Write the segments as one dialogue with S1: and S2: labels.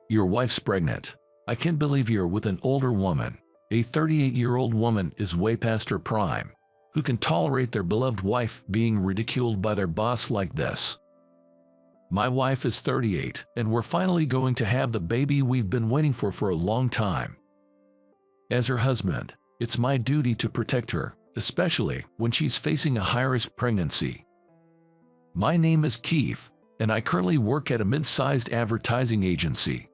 S1: Your wife's pregnant. I can't believe you're with an older woman. A 38-year-old woman is way past her prime. Who can tolerate their beloved wife being ridiculed by their boss like this? My wife is 38, and we're finally going to have the baby we've been waiting for a long time. As her husband, it's my duty to protect her, especially when she's facing a high-risk pregnancy. My name is Keith, and I currently work at a mid-sized advertising agency.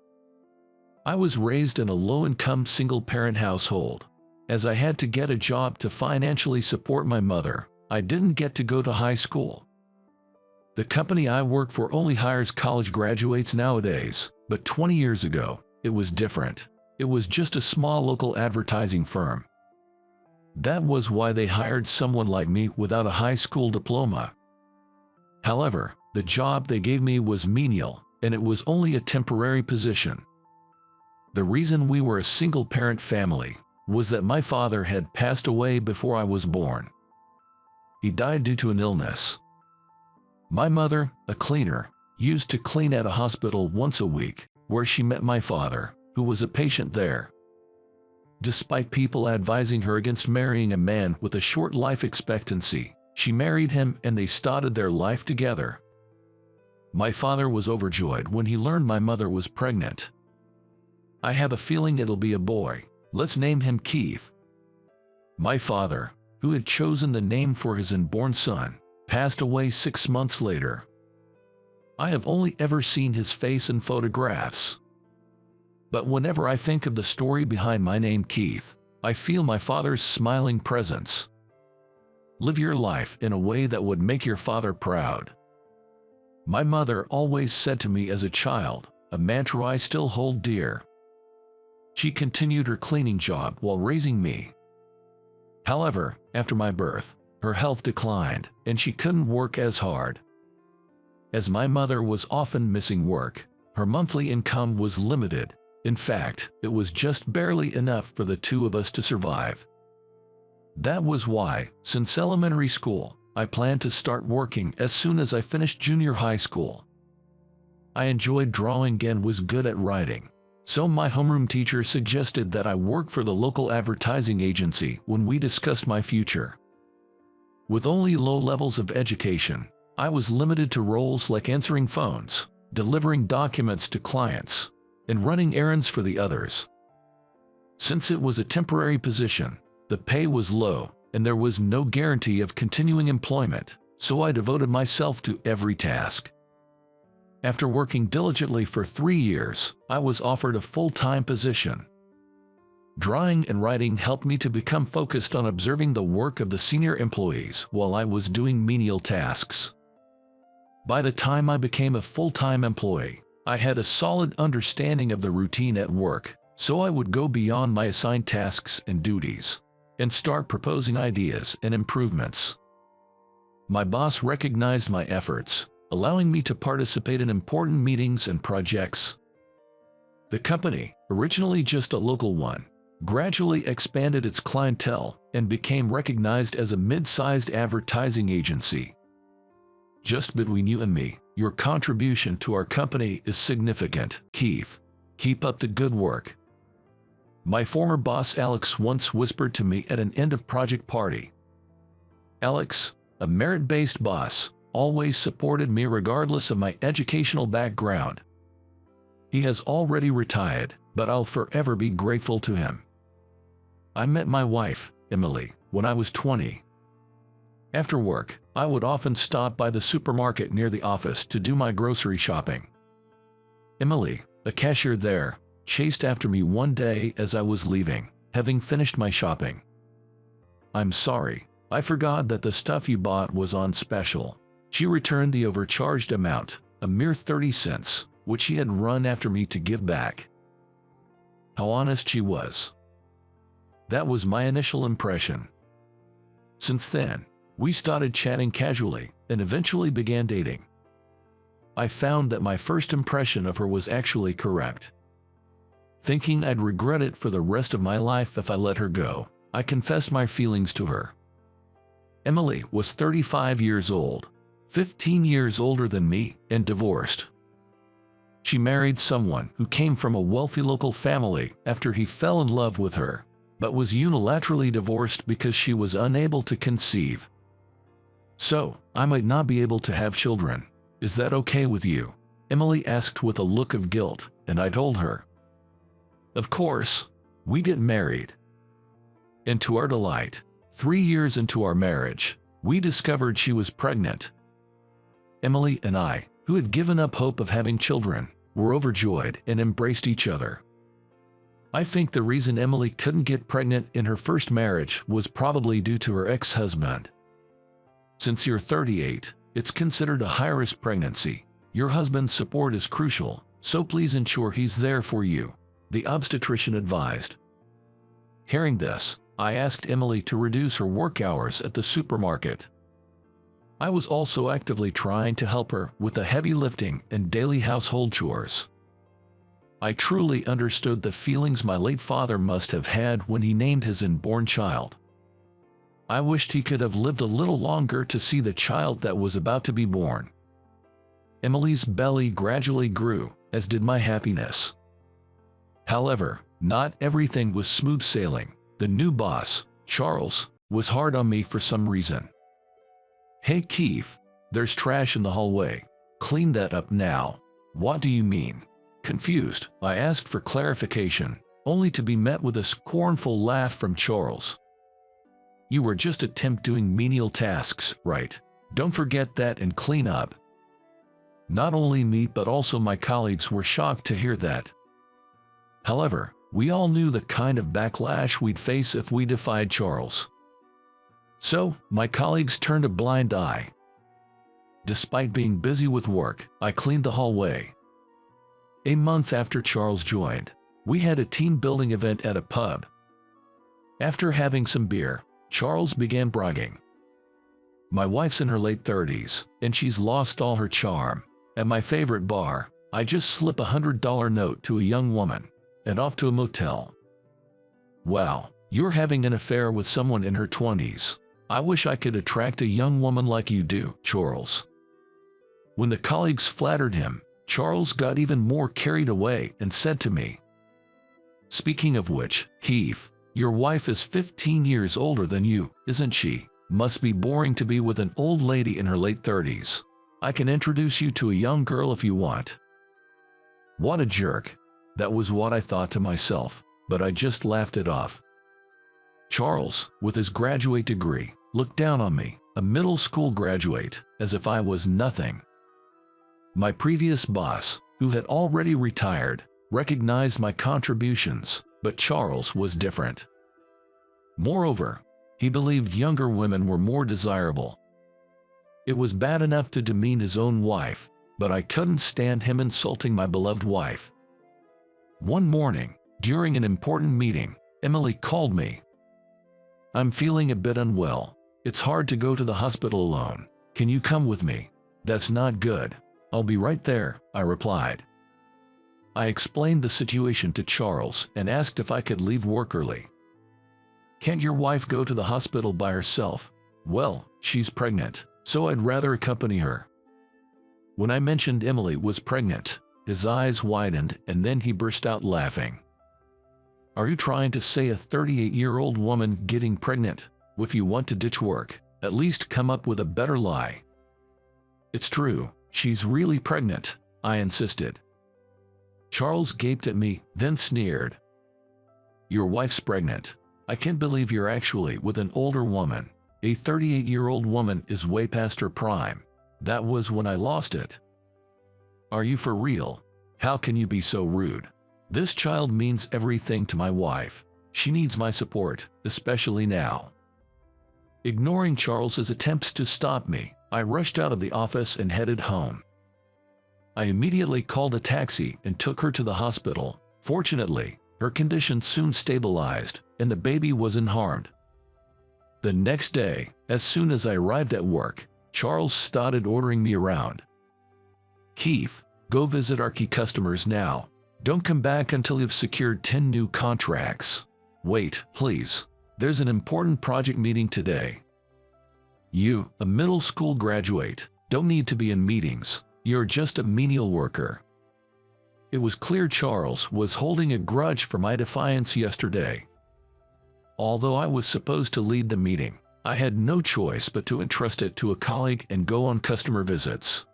S1: I was raised in a low-income single-parent household. As I had to get a job to financially support my mother, I didn't get to go to high school. The company I work for only hires college graduates nowadays, but 20 years ago, it was different. It was just a small local advertising firm. That was why they hired someone like me without a high school diploma. However, the job they gave me was menial, and it was only a temporary position. The reason we were a single-parent family was that my father had passed away before I was born. He died due to an illness. My mother, a cleaner, used to clean at a hospital once a week, where she met my father, who was a patient there. Despite people advising her against marrying a man with a short life expectancy, she married him and they started their life together. My father was overjoyed when he learned my mother was pregnant. I have a feeling it'll be a boy. Let's name him Keith. My father, who had chosen the name for his unborn son, passed away 6 months later. I have only ever seen his face in photographs. But whenever I think of the story behind my name Keith, I feel my father's smiling presence. Live your life in a way that would make your father proud. My mother always said to me as a child, a mantra I still hold dear. She continued her cleaning job while raising me. However, after my birth, her health declined, and she couldn't work as hard. As my mother was often missing work, her monthly income was limited. In fact, it was just barely enough for the two of us to survive. That was why, since elementary school, I planned to start working as soon as I finished junior high school. I enjoyed drawing and was good at writing. So my homeroom teacher suggested that I work for the local advertising agency when we discussed my future. With only low levels of education, I was limited to roles like answering phones, delivering documents to clients, and running errands for the others. Since it was a temporary position, the pay was low, and there was no guarantee of continuing employment, so I devoted myself to every task. After working diligently for 3 years, I was offered a full-time position. Drawing and writing helped me to become focused on observing the work of the senior employees while I was doing menial tasks. By the time I became a full-time employee, I had a solid understanding of the routine at work, so I would go beyond my assigned tasks and duties, and start proposing ideas and improvements. My boss recognized my efforts, allowing me to participate in important meetings and projects. The company, originally just a local one, gradually expanded its clientele and became recognized as a mid-sized advertising agency. Just between you and me, your contribution to our company is significant, Keith. Keep up the good work. My former boss Alex once whispered to me at an end-of-project party. Alex, a merit-based boss, always supported me regardless of my educational background. He has already retired, but I'll forever be grateful to him. I met my wife, Emily, when I was 20. After work, I would often stop by the supermarket near the office to do my grocery shopping. Emily, a cashier there, chased after me one day as I was leaving, having finished my shopping. "I'm sorry, I forgot that the stuff you bought was on special." She returned the overcharged amount, a mere 30 cents, which she had run after me to give back. How honest she was. That was my initial impression. Since then, we started chatting casually and eventually began dating. I found that my first impression of her was actually correct. Thinking I'd regret it for the rest of my life if I let her go, I confessed my feelings to her. Emily was 35 years old, 15 years older than me, and divorced. She married someone who came from a wealthy local family after he fell in love with her, but was unilaterally divorced because she was unable to conceive. So, I might not be able to have children. Is that okay with you? Emily asked with a look of guilt, and I told her. Of course, we get married. And to our delight, 3 years into our marriage, we discovered she was pregnant. Emily and I, who had given up hope of having children, were overjoyed and embraced each other. I think the reason Emily couldn't get pregnant in her first marriage was probably due to her ex-husband. Since you're 38, it's considered a high-risk pregnancy. Your husband's support is crucial, so please ensure he's there for you, the obstetrician advised. Hearing this, I asked Emily to reduce her work hours at the supermarket. I was also actively trying to help her with the heavy lifting and daily household chores. I truly understood the feelings my late father must have had when he named his unborn child. I wished he could have lived a little longer to see the child that was about to be born. Emily's belly gradually grew, as did my happiness. However, not everything was smooth sailing. The new boss, Charles, was hard on me for some reason. Hey Keith, there's trash in the hallway. Clean that up now. What do you mean? Confused, I asked for clarification, only to be met with a scornful laugh from Charles. You were just a temp doing menial tasks, right? Don't forget that and clean up. Not only me but also my colleagues were shocked to hear that. However, we all knew the kind of backlash we'd face if we defied Charles. So, my colleagues turned a blind eye. Despite being busy with work, I cleaned the hallway. A month after Charles joined, we had a team-building event at a pub. After having some beer, Charles began bragging. My wife's in her late 30s, and she's lost all her charm. At my favorite bar, I just slip a $100 note to a young woman, and off to a motel. Wow, you're having an affair with someone in her 20s. I wish I could attract a young woman like you do, Charles. When the colleagues flattered him, Charles got even more carried away and said to me, Speaking of which, Keith, your wife is 15 years older than you, isn't she? Must be boring to be with an old lady in her late 30s. I can introduce you to a young girl if you want. What a jerk. That was what I thought to myself, but I just laughed it off. Charles, with his graduate degree, looked down on me, a middle school graduate, as if I was nothing. My previous boss, who had already retired, recognized my contributions, but Charles was different. Moreover, he believed younger women were more desirable. It was bad enough to demean his own wife, but I couldn't stand him insulting my beloved wife. One morning, during an important meeting, Emily called me. I'm feeling a bit unwell. It's hard to go to the hospital alone. Can you come with me? That's not good. I'll be right there, I replied. I explained the situation to Charles and asked if I could leave work early. Can't your wife go to the hospital by herself? Well, she's pregnant, so I'd rather accompany her. When I mentioned Emily was pregnant, his eyes widened and then he burst out laughing. Are you trying to say a 38-year-old woman getting pregnant? If you want to ditch work, at least come up with a better lie. It's true, she's really pregnant, I insisted. Charles gaped at me, then sneered. Your wife's pregnant. I can't believe you're actually with an older woman. A 38-year-old woman is way past her prime. That was when I lost it. Are you for real? How can you be so rude? This child means everything to my wife. She needs my support, especially now. Ignoring Charles's attempts to stop me, I rushed out of the office and headed home. I immediately called a taxi and took her to the hospital. Fortunately, her condition soon stabilized, and the baby was unharmed. The next day, as soon as I arrived at work, Charles started ordering me around. Keith, go visit our key customers now. Don't come back until you've secured 10 new contracts. Wait, please. There's an important project meeting today. You, a middle school graduate, don't need to be in meetings. You're just a menial worker. It was clear Charles was holding a grudge for my defiance yesterday. Although I was supposed to lead the meeting, I had no choice but to entrust it to a colleague and go on customer visits.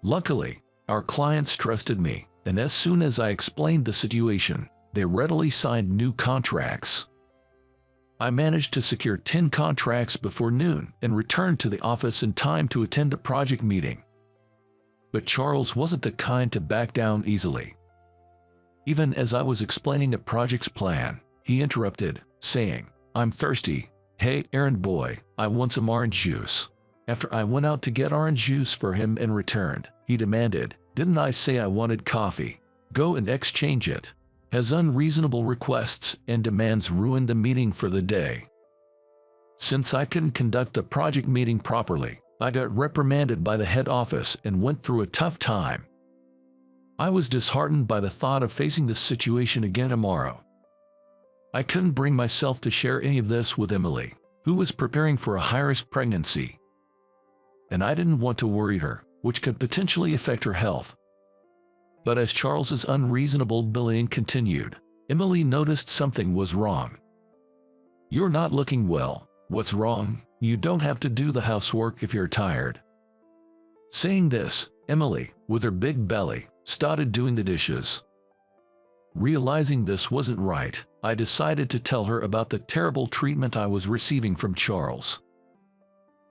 S1: Luckily, our clients trusted me, and as soon as I explained the situation, they readily signed new contracts. I managed to secure 10 contracts before noon and returned to the office in time to attend a project meeting. But Charles wasn't the kind to back down easily. Even as I was explaining a project's plan, he interrupted, saying, "I'm thirsty. Hey, errand boy, I want some orange juice." After I went out to get orange juice for him and returned, he demanded, "Didn't I say I wanted coffee? Go and exchange it." His unreasonable requests and demands ruined the meeting for the day. Since I couldn't conduct the project meeting properly, I got reprimanded by the head office and went through a tough time. I was disheartened by the thought of facing this situation again tomorrow. I couldn't bring myself to share any of this with Emily, who was preparing for a high-risk pregnancy. And I didn't want to worry her, which could potentially affect her health. But as Charles's unreasonable bullying continued, Emily noticed something was wrong. "You're not looking well. What's wrong? You don't have to do the housework if you're tired." Saying this, Emily, with her big belly, started doing the dishes. Realizing this wasn't right, I decided to tell her about the terrible treatment I was receiving from Charles.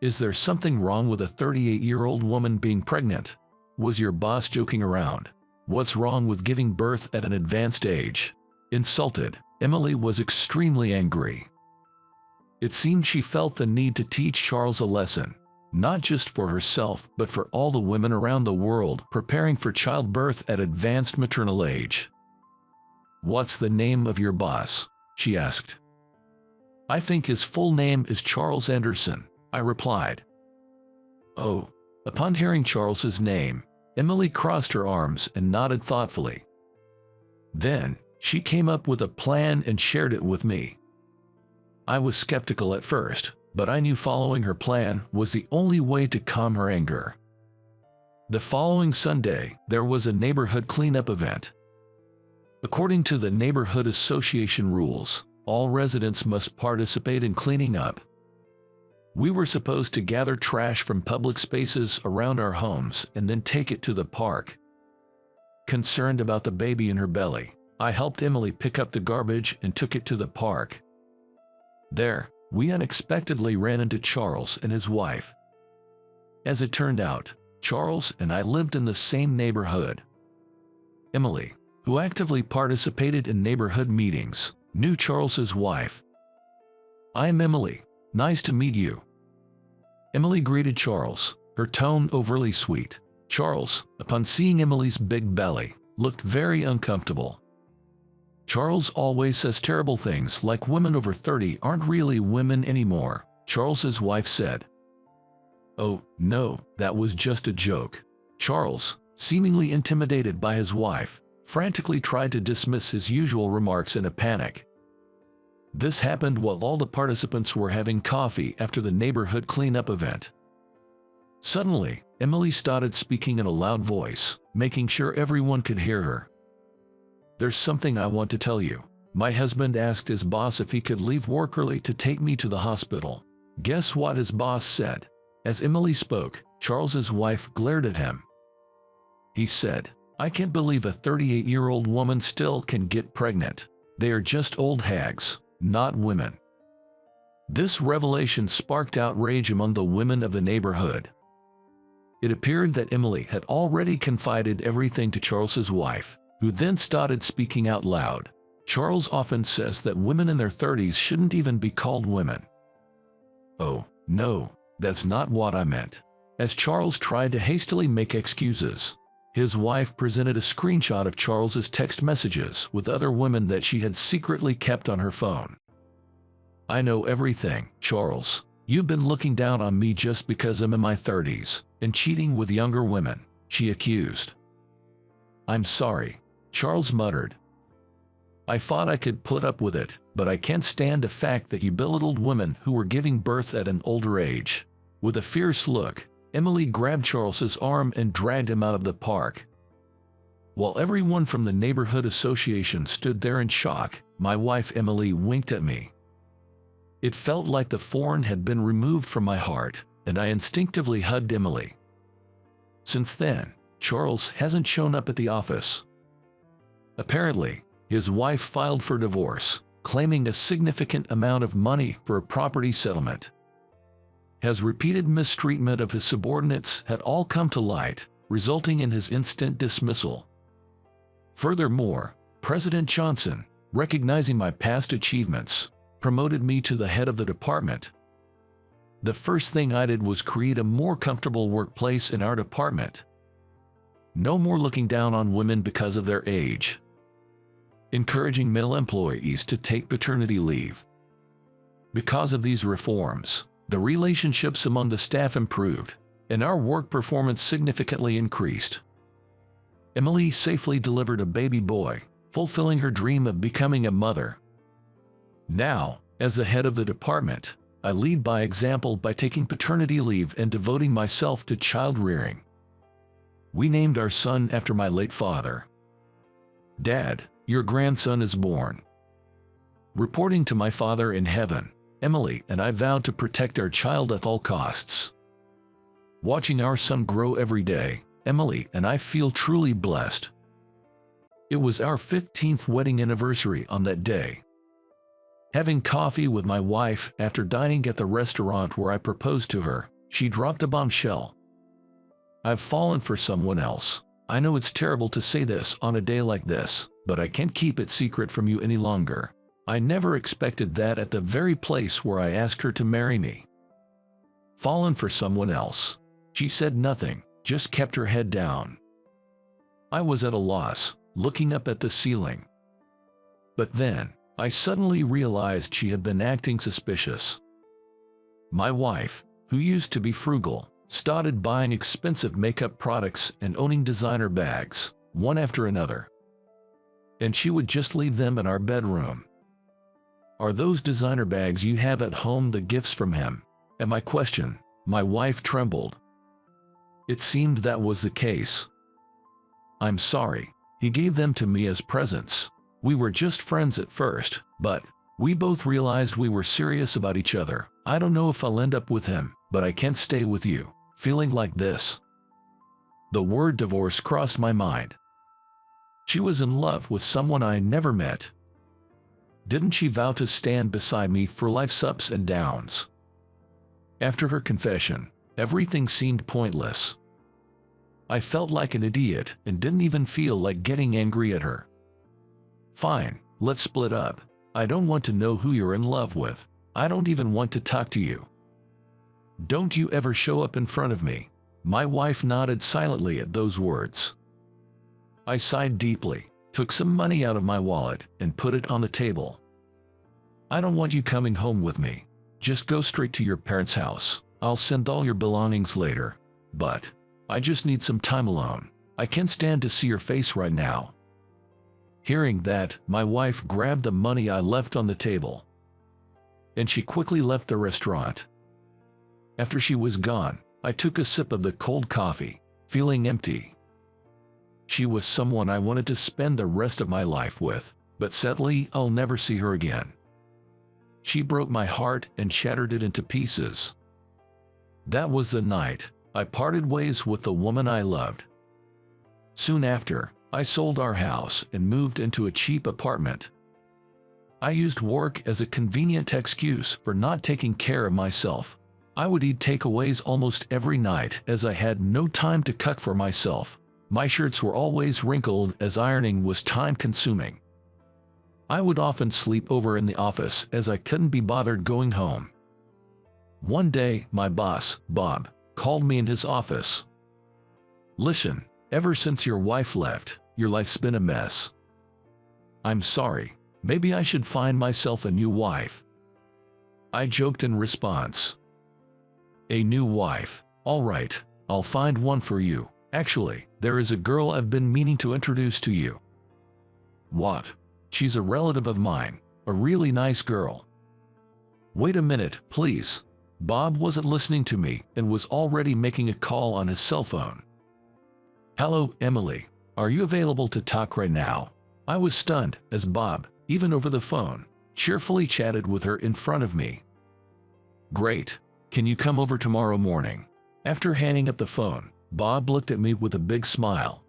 S1: "Is there something wrong with a 38-year-old woman being pregnant? Was your boss joking around? What's wrong with giving birth at an advanced age?" Insulted, Emily was extremely angry. It seemed she felt the need to teach Charles a lesson, not just for herself but for all the women around the world preparing for childbirth at advanced maternal age. "What's the name of your boss?" she asked. "I think his full name is Charles Anderson," I replied. "Oh." Upon hearing Charles's name, Emily crossed her arms and nodded thoughtfully. Then, she came up with a plan and shared it with me. I was skeptical at first, but I knew following her plan was the only way to calm her anger. The following Sunday, there was a neighborhood cleanup event. According to the neighborhood association rules, all residents must participate in cleaning up. We were supposed to gather trash from public spaces around our homes and then take it to the park. Concerned about the baby in her belly, I helped Emily pick up the garbage and took it to the park. There, we unexpectedly ran into Charles and his wife. As it turned out, Charles and I lived in the same neighborhood. Emily, who actively participated in neighborhood meetings, knew Charles's wife. "I'm Emily. Nice to meet you." Emily greeted Charles, her tone overly sweet. Charles, upon seeing Emily's big belly, looked very uncomfortable. "Charles always says terrible things like women over 30 aren't really women anymore," Charles's wife said. "Oh, no, that was just a joke." Charles, seemingly intimidated by his wife, frantically tried to dismiss his usual remarks in a panic. This happened while all the participants were having coffee after the neighborhood cleanup event. Suddenly, Emily started speaking in a loud voice, making sure everyone could hear her. "There's something I want to tell you. My husband asked his boss if he could leave work early to take me to the hospital. Guess what his boss said?" As Emily spoke, Charles's wife glared at him. He said, "I can't believe a 38-year-old woman still can get pregnant. They are just old hags, not women." This revelation sparked outrage among the women of the neighborhood. It appeared that Emily had already confided everything to Charles's wife, who then started speaking out loud. "Charles often says that women in their 30s shouldn't even be called women." "Oh, no, that's not what I meant." As Charles tried to hastily make excuses, his wife presented a screenshot of Charles's text messages with other women that she had secretly kept on her phone. "I know everything, Charles. You've been looking down on me just because I'm in my 30s and cheating with younger women," she accused. "I'm sorry," Charles muttered. "I thought I could put up with it, but I can't stand the fact that you belittled women who were giving birth at an older age." With a fierce look, Emily grabbed Charles's arm and dragged him out of the park. While everyone from the neighborhood association stood there in shock, my wife Emily winked at me. It felt like the thorn had been removed from my heart, and I instinctively hugged Emily. Since then, Charles hasn't shown up at the office. Apparently, his wife filed for divorce, claiming a significant amount of money for a property settlement. His repeated mistreatment of his subordinates had all come to light, resulting in his instant dismissal. Furthermore, President Johnson, recognizing my past achievements, promoted me to the head of the department. The first thing I did was create a more comfortable workplace in our department. No more looking down on women because of their age. Encouraging male employees to take paternity leave. Because of these reforms, the relationships among the staff improved, and our work performance significantly increased. Emily safely delivered a baby boy, fulfilling her dream of becoming a mother. Now, as the head of the department, I lead by example by taking paternity leave and devoting myself to child rearing. We named our son after my late father. Dad, your grandson is born. Reporting to my Father in heaven, Emily and I vowed to protect our child at all costs. Watching our son grow every day, Emily and I feel truly blessed. It was our 15th wedding anniversary on that day. Having coffee with my wife after dining at the restaurant where I proposed to her, she dropped a bombshell. I've fallen for someone else. I know it's terrible to say this on a day like this, but I can't keep it secret from you any longer. I never expected that at the very place where I asked her to marry me. Fallen for someone else. She said nothing, just kept her head down. I was at a loss, looking up at the ceiling. But then, I suddenly realized she had been acting suspicious. My wife, who used to be frugal, started buying expensive makeup products and owning designer bags, one after another. And she would just leave them in our bedroom. Are those designer bags you have at home the gifts from him? At my question, my wife trembled. It seemed that was the case. I'm sorry, he gave them to me as presents. We were just friends at first, but we both realized we were serious about each other. I don't know if I'll end up with him, but I can't stay with you, feeling like this. The word divorce crossed my mind. She was in love with someone I never met. Didn't she vow to stand beside me for life's ups and downs? After her confession, everything seemed pointless. I felt like an idiot and didn't even feel like getting angry at her. Fine, let's split up. I don't want to know who you're in love with. I don't even want to talk to you. Don't you ever show up in front of me. My wife nodded silently at those words. I sighed deeply, took some money out of my wallet, and put it on the table. I don't want you coming home with me. Just go straight to your parents' house. I'll send all your belongings later. But I just need some time alone. I can't stand to see your face right now. Hearing that, my wife grabbed the money I left on the table. And she quickly left the restaurant. After she was gone, I took a sip of the cold coffee, feeling empty. She was someone I wanted to spend the rest of my life with, but sadly, I'll never see her again. She broke my heart and shattered it into pieces. That was the night I parted ways with the woman I loved. Soon after, I sold our house and moved into a cheap apartment. I used work as a convenient excuse for not taking care of myself. I would eat takeaways almost every night as I had no time to cook for myself. My shirts were always wrinkled as ironing was time-consuming. I would often sleep over in the office as I couldn't be bothered going home. One day, my boss, Bob, called me in his office. Listen, ever since your wife left, your life's been a mess. I'm sorry, maybe I should find myself a new wife. I joked in response. A new wife? All right, I'll find one for you. Actually, there is a girl I've been meaning to introduce to you. What? She's a relative of mine, a really nice girl. Wait a minute, please. Bob wasn't listening to me and was already making a call on his cell phone. Hello, Emily. Are you available to talk right now? I was stunned as Bob, even over the phone, cheerfully chatted with her in front of me. Great. Can you come over tomorrow morning? After hanging up the phone, Bob looked at me with a big smile.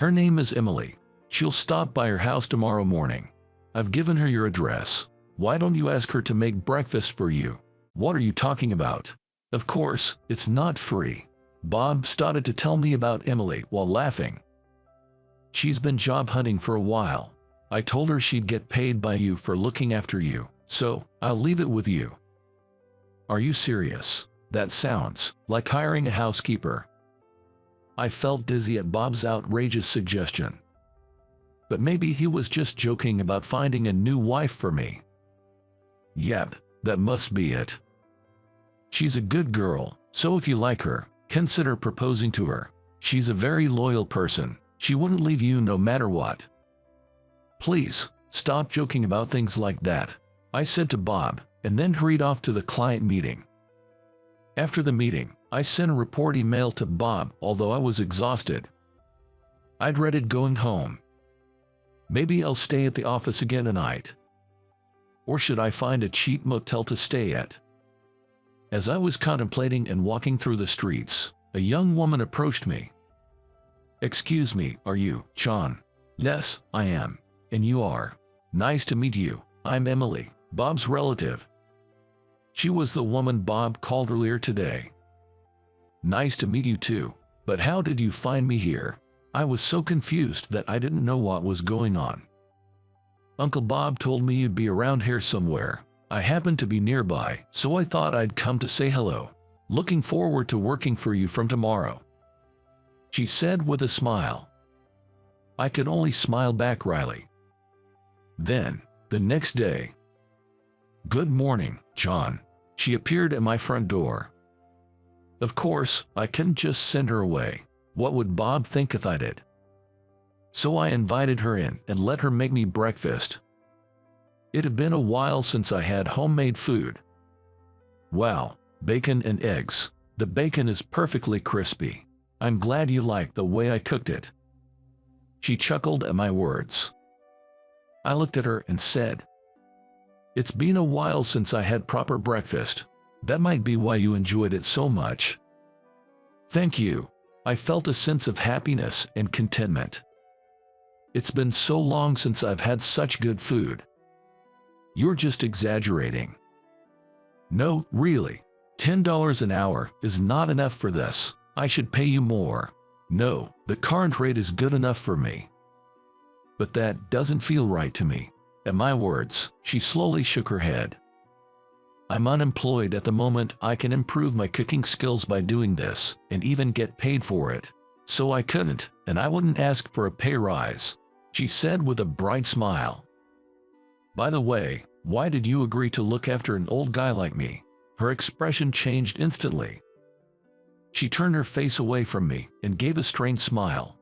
S1: Her name is Emily. She'll stop by your house tomorrow morning. I've given her your address. Why don't you ask her to make breakfast for you? What are you talking about? Of course, it's not free. Bob started to tell me about Emily while laughing. She's been job hunting for a while. I told her she'd get paid by you for looking after you, so I'll leave it with you. Are you serious? That sounds like hiring a housekeeper. I felt dizzy at Bob's outrageous suggestion. But maybe he was just joking about finding a new wife for me. Yep, that must be it. She's a good girl, so if you like her, consider proposing to her. She's a very loyal person. She wouldn't leave you no matter what. Please, stop joking about things like that, I said to Bob, and then hurried off to the client meeting. After the meeting, I sent a report email to Bob, although I was exhausted. I'd dreaded going home. Maybe I'll stay at the office again tonight. Or should I find a cheap motel to stay at? As I was contemplating and walking through the streets, a young woman approached me. Excuse me, are you John? Yes, I am. And you are? Nice to meet you. I'm Emily, Bob's relative. She was the woman Bob called earlier today. Nice to meet you too. But how did you find me here? I was so confused that I didn't know what was going on. Uncle Bob told me you'd be around here somewhere. I happened to be nearby, so I thought I'd come to say hello. Looking forward to working for you from tomorrow, she said with a smile. I could only smile back wryly. Then, the next day. Good morning, John. She appeared at my front door. Of course, I couldn't just send her away. What would Bob think if I did? So I invited her in and let her make me breakfast. It had been a while since I had homemade food. Wow, bacon and eggs. The bacon is perfectly crispy. I'm glad you liked the way I cooked it. She chuckled at my words. I looked at her and said, It's been a while since I had proper breakfast. That might be why you enjoyed it so much. Thank you. I felt a sense of happiness and contentment. It's been so long since I've had such good food. You're just exaggerating. No, really. $10 an hour is not enough for this. I should pay you more. No, the current rate is good enough for me. But that doesn't feel right to me. At my words, she slowly shook her head. I'm unemployed at the moment. I can improve my cooking skills by doing this, and even get paid for it. So I couldn't, and I wouldn't ask for a pay rise, she said with a bright smile. By the way, why did you agree to look after an old guy like me? Her expression changed instantly. She turned her face away from me and gave a strained smile.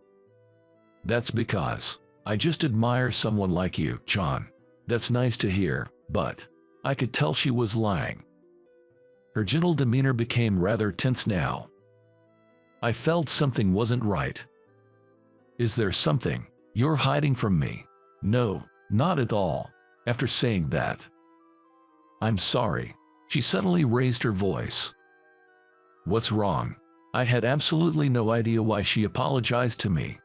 S1: That's because I just admire someone like you, John. That's nice to hear, but I could tell she was lying. Her gentle demeanor became rather tense now. I felt something wasn't right. Is there something you're hiding from me? No, not at all. After saying that, I'm sorry. She suddenly raised her voice. What's wrong? I had absolutely no idea why she apologized to me.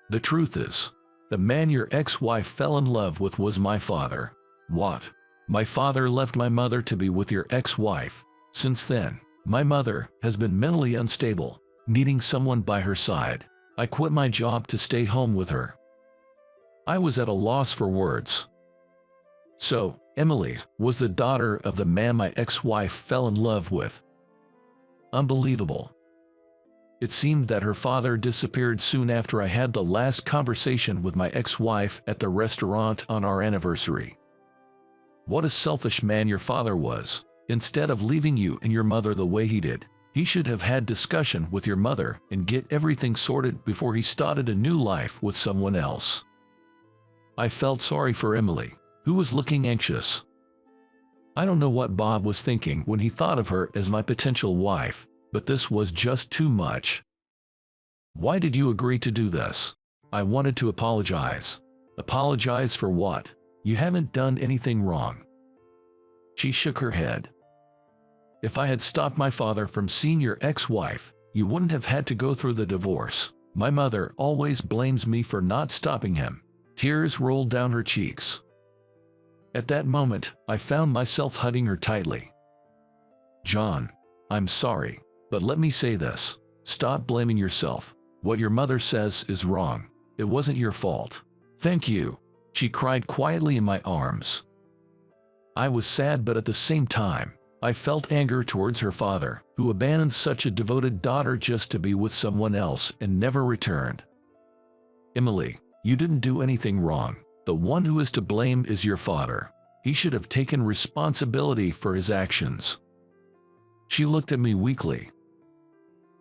S1: The truth is, the man your ex-wife fell in love with was my father. What? My father left my mother to be with your ex-wife. Since then, my mother has been mentally unstable, needing someone by her side. I quit my job to stay home with her. I was at a loss for words. So, Emily was the daughter of the man my ex-wife fell in love with. Unbelievable. It seemed that her father disappeared soon after I had the last conversation with my ex-wife at the restaurant on our anniversary. What a selfish man your father was. Instead of leaving you and your mother the way he did, he should have had discussion with your mother and get everything sorted before he started a new life with someone else. I felt sorry for Emily, who was looking anxious. I don't know what Bob was thinking when he thought of her as my potential wife, but this was just too much. Why did you agree to do this? I wanted to apologize. Apologize for what? You haven't done anything wrong. She shook her head. If I had stopped my father from seeing your ex-wife, you wouldn't have had to go through the divorce. My mother always blames me for not stopping him. Tears rolled down her cheeks. At that moment, I found myself hugging her tightly. John, I'm sorry, but let me say this. Stop blaming yourself. What your mother says is wrong. It wasn't your fault. Thank you. She cried quietly in my arms. I was sad, but at the same time, I felt anger towards her father, who abandoned such a devoted daughter just to be with someone else and never returned. Emily, you didn't do anything wrong. The one who is to blame is your father. He should have taken responsibility for his actions. She looked at me weakly.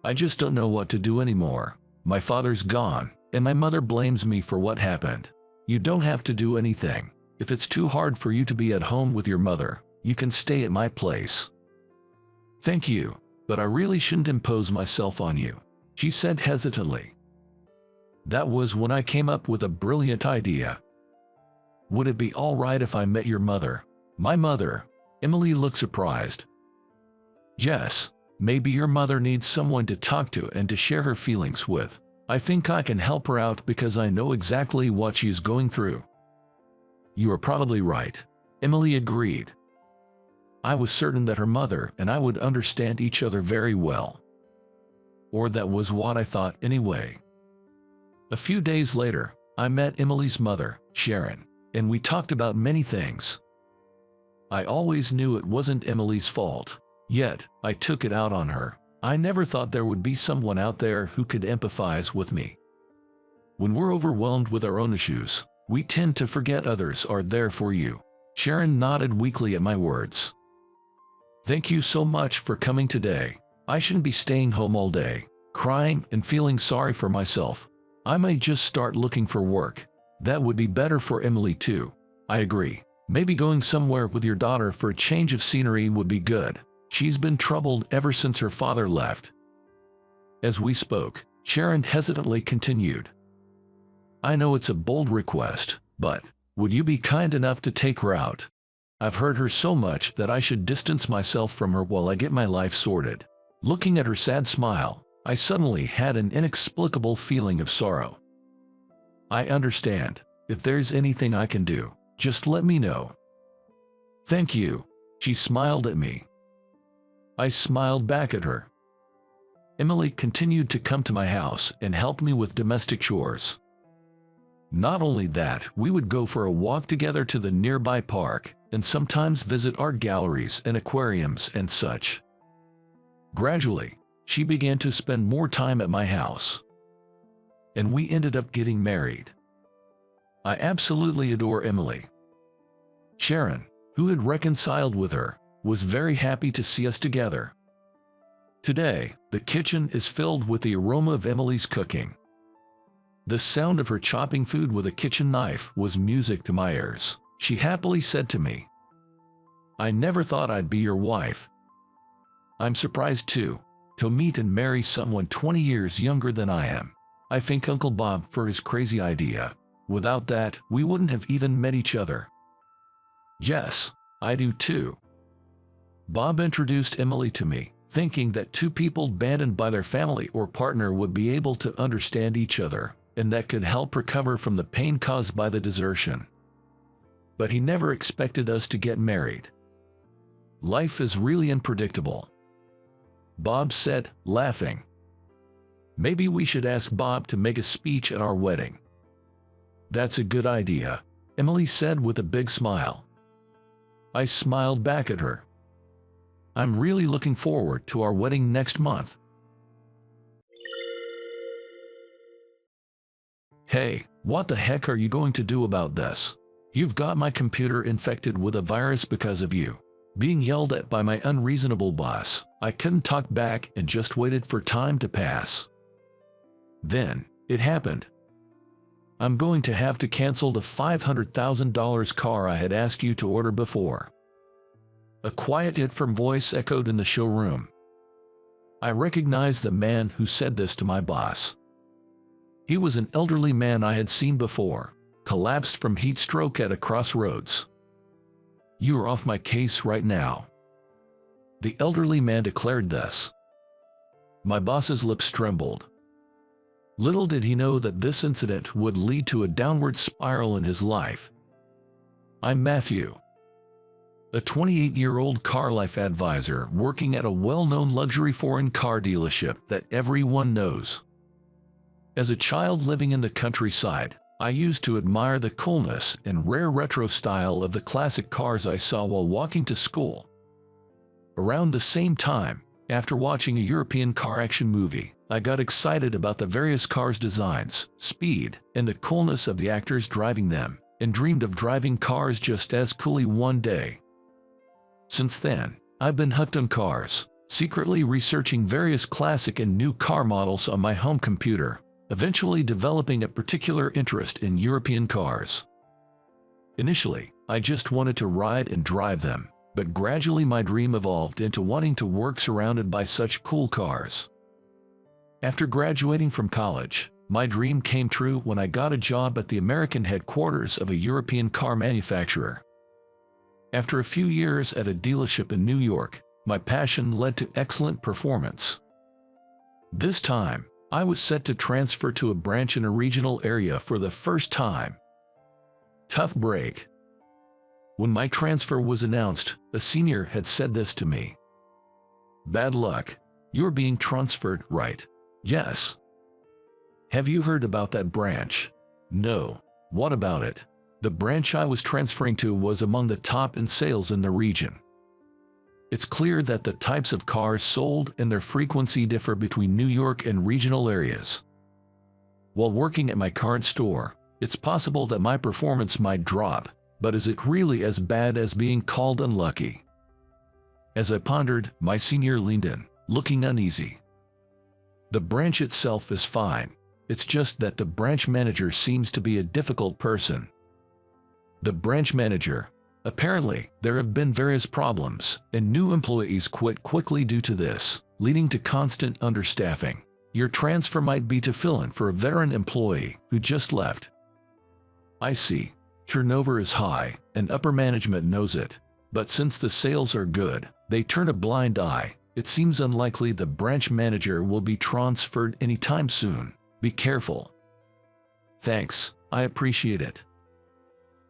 S1: I just don't know what to do anymore. My father's gone, and my mother blames me for what happened. You don't have to do anything. If it's too hard for you to be at home with your mother, you can stay at my place. Thank you, but I really shouldn't impose myself on you, she said hesitantly. That was when I came up with a brilliant idea. Would it be all right if I met your mother? My mother? Emily looked surprised. Yes, maybe your mother needs someone to talk to and to share her feelings with. I think I can help her out because I know exactly what she's going through. You are probably right, Emily agreed. I was certain that her mother and I would understand each other very well. Or that was what I thought anyway. A few days later, I met Emily's mother, Sharon, and we talked about many things. I always knew it wasn't Emily's fault, yet I took it out on her. I never thought there would be someone out there who could empathize with me. When we're overwhelmed with our own issues, we tend to forget others are there for you. Sharon nodded weakly at my words. Thank you so much for coming today. I shouldn't be staying home all day, crying and feeling sorry for myself. I may just start looking for work. That would be better for Emily too. I agree. Maybe going somewhere with your daughter for a change of scenery would be good. She's been troubled ever since her father left. As we spoke, Sharon hesitantly continued. I know it's a bold request, but would you be kind enough to take her out? I've hurt her so much that I should distance myself from her while I get my life sorted. Looking at her sad smile, I suddenly had an inexplicable feeling of sorrow. I understand. If there's anything I can do, just let me know. Thank you. She smiled at me. I smiled back at her. Emily continued to come to my house and help me with domestic chores. Not only that, we would go for a walk together to the nearby park and sometimes visit art galleries and aquariums and such. Gradually, she began to spend more time at my house. And we ended up getting married. I absolutely adore Emily. Sharon, who had reconciled with her, was very happy to see us together. Today, the kitchen is filled with the aroma of Emily's cooking. The sound of her chopping food with a kitchen knife was music to my ears. She happily said to me, I never thought I'd be your wife. I'm surprised too, to meet and marry someone 20 years younger than I am. I thank Uncle Bob for his crazy idea. Without that, we wouldn't have even met each other. Yes, I do too. Bob introduced Emily to me, thinking that two people abandoned by their family or partner would be able to understand each other, and that could help recover from the pain caused by the desertion. But he never expected us to get married. Life is really unpredictable, Bob said, laughing. Maybe we should ask Bob to make a speech at our wedding. That's a good idea, Emily said with a big smile. I smiled back at her. I'm really looking forward to our wedding next month. Hey, what the heck are you going to do about this? You've got my computer infected with a virus because of you. Being yelled at by my unreasonable boss, I couldn't talk back and just waited for time to pass. Then, it happened. I'm going to have to cancel the $500,000 car I had asked you to order before. A quiet yet firm voice echoed in the showroom. I recognized the man who said this to my boss. He was an elderly man I had seen before, collapsed from heat stroke at a crossroads. "You are off my case right now," the elderly man declared this. My boss's lips trembled. Little did he know that this incident would lead to a downward spiral in his life. I'm Matthew, a 28-year-old car life advisor working at a well-known luxury foreign car dealership that everyone knows. As a child living in the countryside, I used to admire the coolness and rare retro style of the classic cars I saw while walking to school. Around the same time, after watching a European car action movie, I got excited about the various cars' designs, speed, and the coolness of the actors driving them, and dreamed of driving cars just as coolly one day. Since then, I've been hooked on cars, secretly researching various classic and new car models on my home computer, eventually developing a particular interest in European cars. Initially, I just wanted to ride and drive them, but gradually my dream evolved into wanting to work surrounded by such cool cars. After graduating from college, my dream came true when I got a job at the American headquarters of a European car manufacturer. After a few years at a dealership in New York, my passion led to excellent performance. This time, I was set to transfer to a branch in a regional area for the first time. Tough break. When my transfer was announced, a senior had said this to me. "Bad luck. You're being transferred, right?" "Yes." "Have you heard about that branch?" "No." "What about it?" The branch I was transferring to was among the top in sales in the region. It's clear that the types of cars sold and their frequency differ between New York and regional areas. While working at my current store, it's possible that my performance might drop, but is it really as bad as being called unlucky? As I pondered, my senior leaned in, looking uneasy. "The branch itself is fine. It's just that the branch manager seems to be a difficult person." The branch manager. Apparently, there have been various problems, and new employees quit quickly due to this, leading to constant understaffing. Your transfer might be to fill in for a veteran employee who just left. I see. Turnover is high, and upper management knows it. But since the sales are good, they turn a blind eye. It seems unlikely the branch manager will be transferred anytime soon. Be careful. Thanks, I appreciate it.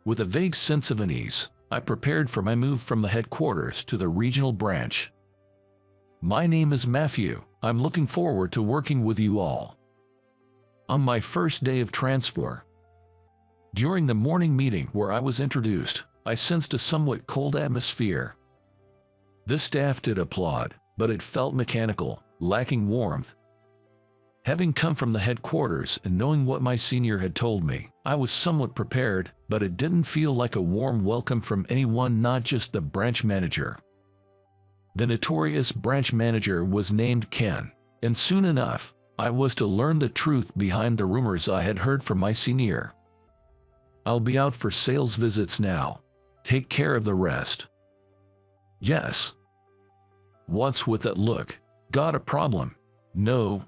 S1: With a vague sense of unease, I prepared for my move from the headquarters to the regional branch. "My name is Matthew. I'm looking forward to working with you all." On my first day of transfer, during the morning meeting where I was introduced, I sensed a somewhat cold atmosphere. The staff did applaud, but it felt mechanical, lacking warmth. Having come from the headquarters and knowing what my senior had told me, I was somewhat prepared, but it didn't feel like a warm welcome from anyone, not just the branch manager. The notorious branch manager was named Ken, and soon enough, I was to learn the truth behind the rumors I had heard from my senior. "I'll be out for sales visits now. Take care of the rest." "Yes." "What's with that look? Got a problem?" No,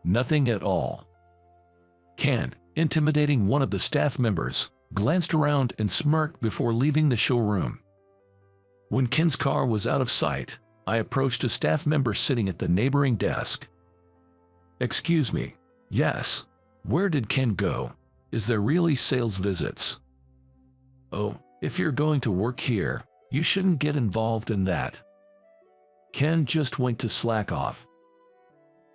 S1: nothing at all." Ken, intimidating one of the staff members, glanced around and smirked before leaving the showroom. When Ken's car was out of sight, I approached a staff member sitting at the neighboring desk. "Excuse me." "Yes." "Where did Ken go? Is there really sales visits?" "Oh, if you're going to work here, you shouldn't get involved in that." Ken just went to slack off.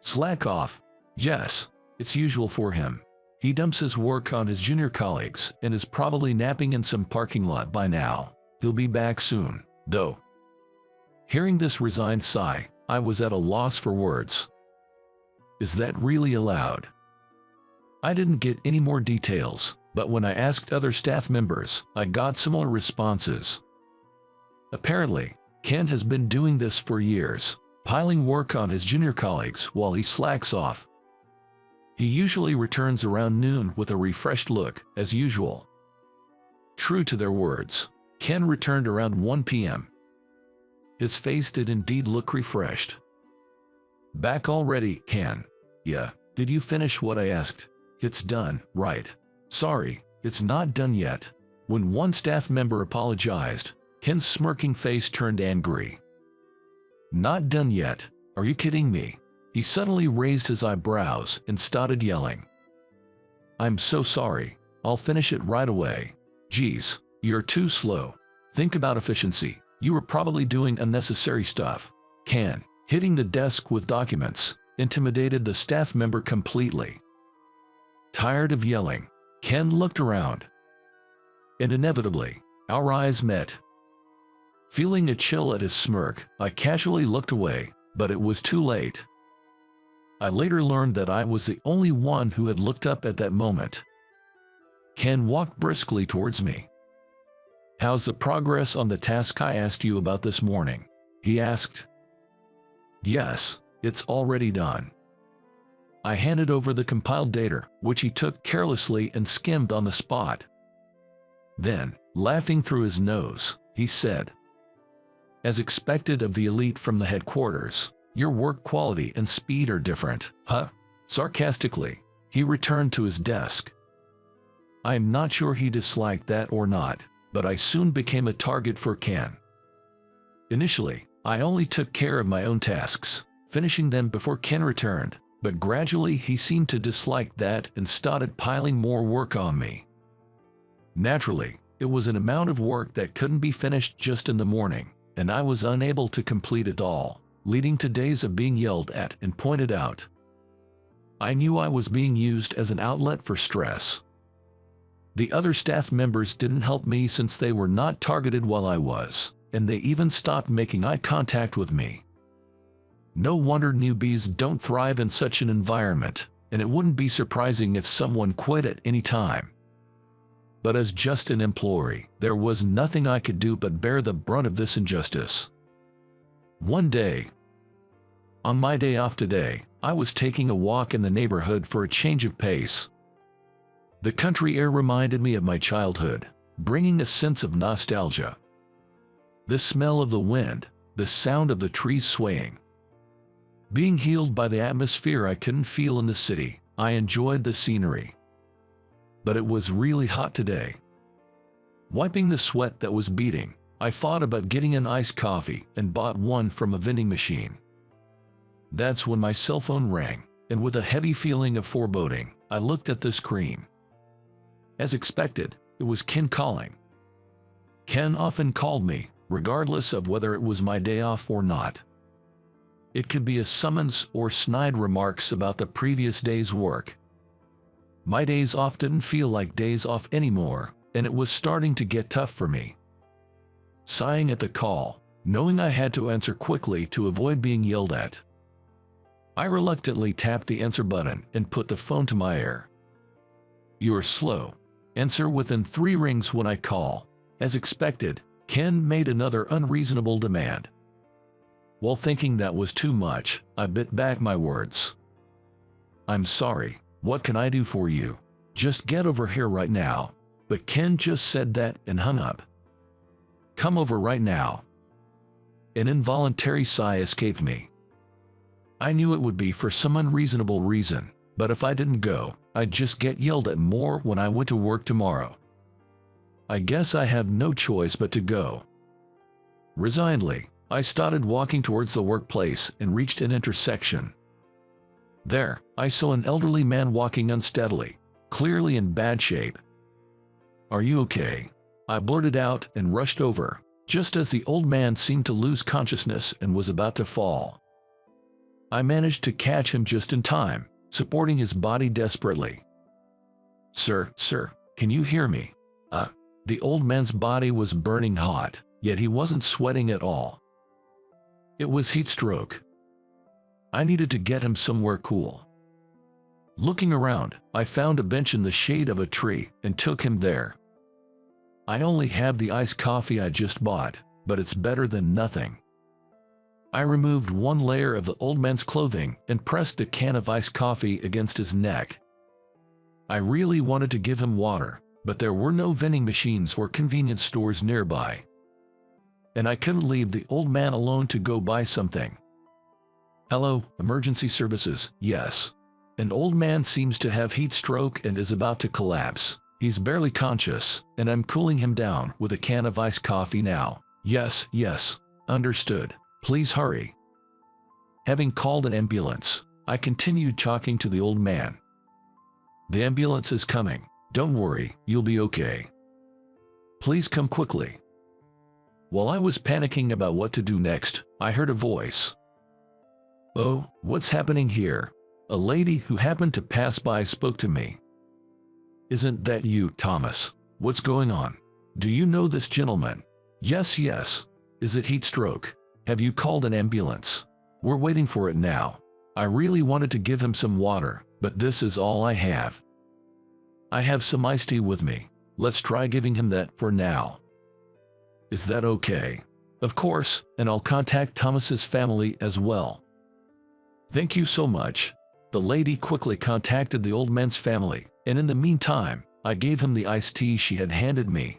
S1: Slack off? Yes, it's usual for him. He dumps his work on his junior colleagues and is probably napping in some parking lot by now. He'll be back soon, though. Hearing this resigned sigh, I was at a loss for words. Is that really allowed? I didn't get any more details, but when I asked other staff members, I got similar responses. Apparently, Ken has been doing this for years, piling work on his junior colleagues while he slacks off. He usually returns around noon with a refreshed look, as usual. True to their words, Ken returned around 1 p.m. His face did indeed look refreshed. "Back already, Ken?" "Yeah, did you finish what I asked?" It's done, right? Sorry, it's not done yet. When one staff member apologized, Ken's smirking face turned angry. Not done yet? Are you kidding me? He suddenly raised his eyebrows and started yelling. I'm so sorry. I'll finish it right away. Geez, you're too slow. Think about efficiency. You were probably doing unnecessary stuff. Ken, hitting the desk with documents, intimidated the staff member completely. Tired of yelling, Ken looked around. And inevitably, our eyes met. Feeling a chill at his smirk, I casually looked away, but it was too late. I later learned that I was the only one who had looked up at that moment. Ken walked briskly towards me. How's the progress on the task I asked you about this morning? He asked. Yes, it's already done. I handed over the compiled data, which he took carelessly and skimmed on the spot. Then, laughing through his nose, he said, as expected of the elite from the headquarters, your work quality and speed are different, huh? Sarcastically, he returned to his desk. I'm not sure he disliked that or not, but I soon became a target for Ken. Initially, I only took care of my own tasks, finishing them before Ken returned, but gradually he seemed to dislike that and started piling more work on me. Naturally, it was an amount of work that couldn't be finished just in the morning, and I was unable to complete it all, leading to days of being yelled at and pointed out. I knew I was being used as an outlet for stress. The other staff members didn't help me since they were not targeted while I was, and they even stopped making eye contact with me. No wonder newbies don't thrive in such an environment, and it wouldn't be surprising if someone quit at any time. But as just an employee, there was nothing I could do but bear the brunt of this injustice. One day, on my day off today, I was taking a walk in the neighborhood for a change of pace. The country air reminded me of my childhood, bringing a sense of nostalgia. The smell of the wind, the sound of the trees swaying. Being healed by the atmosphere I couldn't feel in the city, I enjoyed the scenery. But it was really hot today. Wiping the sweat that was beading, I thought about getting an iced coffee and bought one from a vending machine. That's when my cell phone rang, and with a heavy feeling of foreboding, I looked at the screen. As expected, it was Ken calling. Ken often called me, regardless of whether it was my day off or not. It could be a summons or snide remarks about the previous day's work. My days off didn't feel like days off anymore, and it was starting to get tough for me. Sighing at the call, knowing I had to answer quickly to avoid being yelled at, I reluctantly tapped the answer button and put the phone to my ear. You're slow. Answer within 3 rings when I call. As expected, Ken made another unreasonable demand. While thinking that was too much, I bit back my words. I'm sorry. What can I do for you? Just get over here right now. But Ken just said that and hung up. Come over right now. An involuntary sigh escaped me. I knew it would be for some unreasonable reason, but if I didn't go, I'd just get yelled at more when I went to work tomorrow. I guess I have no choice but to go. Resignedly, I started walking towards the workplace and reached an intersection. There, I saw an elderly man walking unsteadily, clearly in bad shape. Are you okay? I blurted out and rushed over, just as the old man seemed to lose consciousness and was about to fall. I managed to catch him just in time, supporting his body desperately. Sir, can you hear me? The old man's body was burning hot, yet he wasn't sweating at all. It was heat stroke. I needed to get him somewhere cool. Looking around, I found a bench in the shade of a tree and took him there. I only have the iced coffee I just bought, but it's better than nothing. I removed one layer of the old man's clothing and pressed a can of iced coffee against his neck. I really wanted to give him water, but there were no vending machines or convenience stores nearby. And I couldn't leave the old man alone to go buy something. Hello, emergency services, yes. An old man seems to have heat stroke and is about to collapse. He's barely conscious, and I'm cooling him down with a can of iced coffee now. Yes, yes. Understood. Please hurry. Having called an ambulance, I continued talking to the old man. The ambulance is coming. Don't worry, you'll be okay. Please come quickly. While I was panicking about what to do next, I heard a voice. Oh, what's happening here? A lady who happened to pass by spoke to me. Isn't that you, Thomas? What's going on? Do you know this gentleman? Yes, yes. Is it heat stroke? Have you called an ambulance? We're waiting for it now. I really wanted to give him some water, but this is all I have. I have some iced tea with me. Let's try giving him that for now. Is that okay? Of course, and I'll contact Thomas's family as well. Thank you so much. The lady quickly contacted the old man's family, and in the meantime, I gave him the iced tea she had handed me.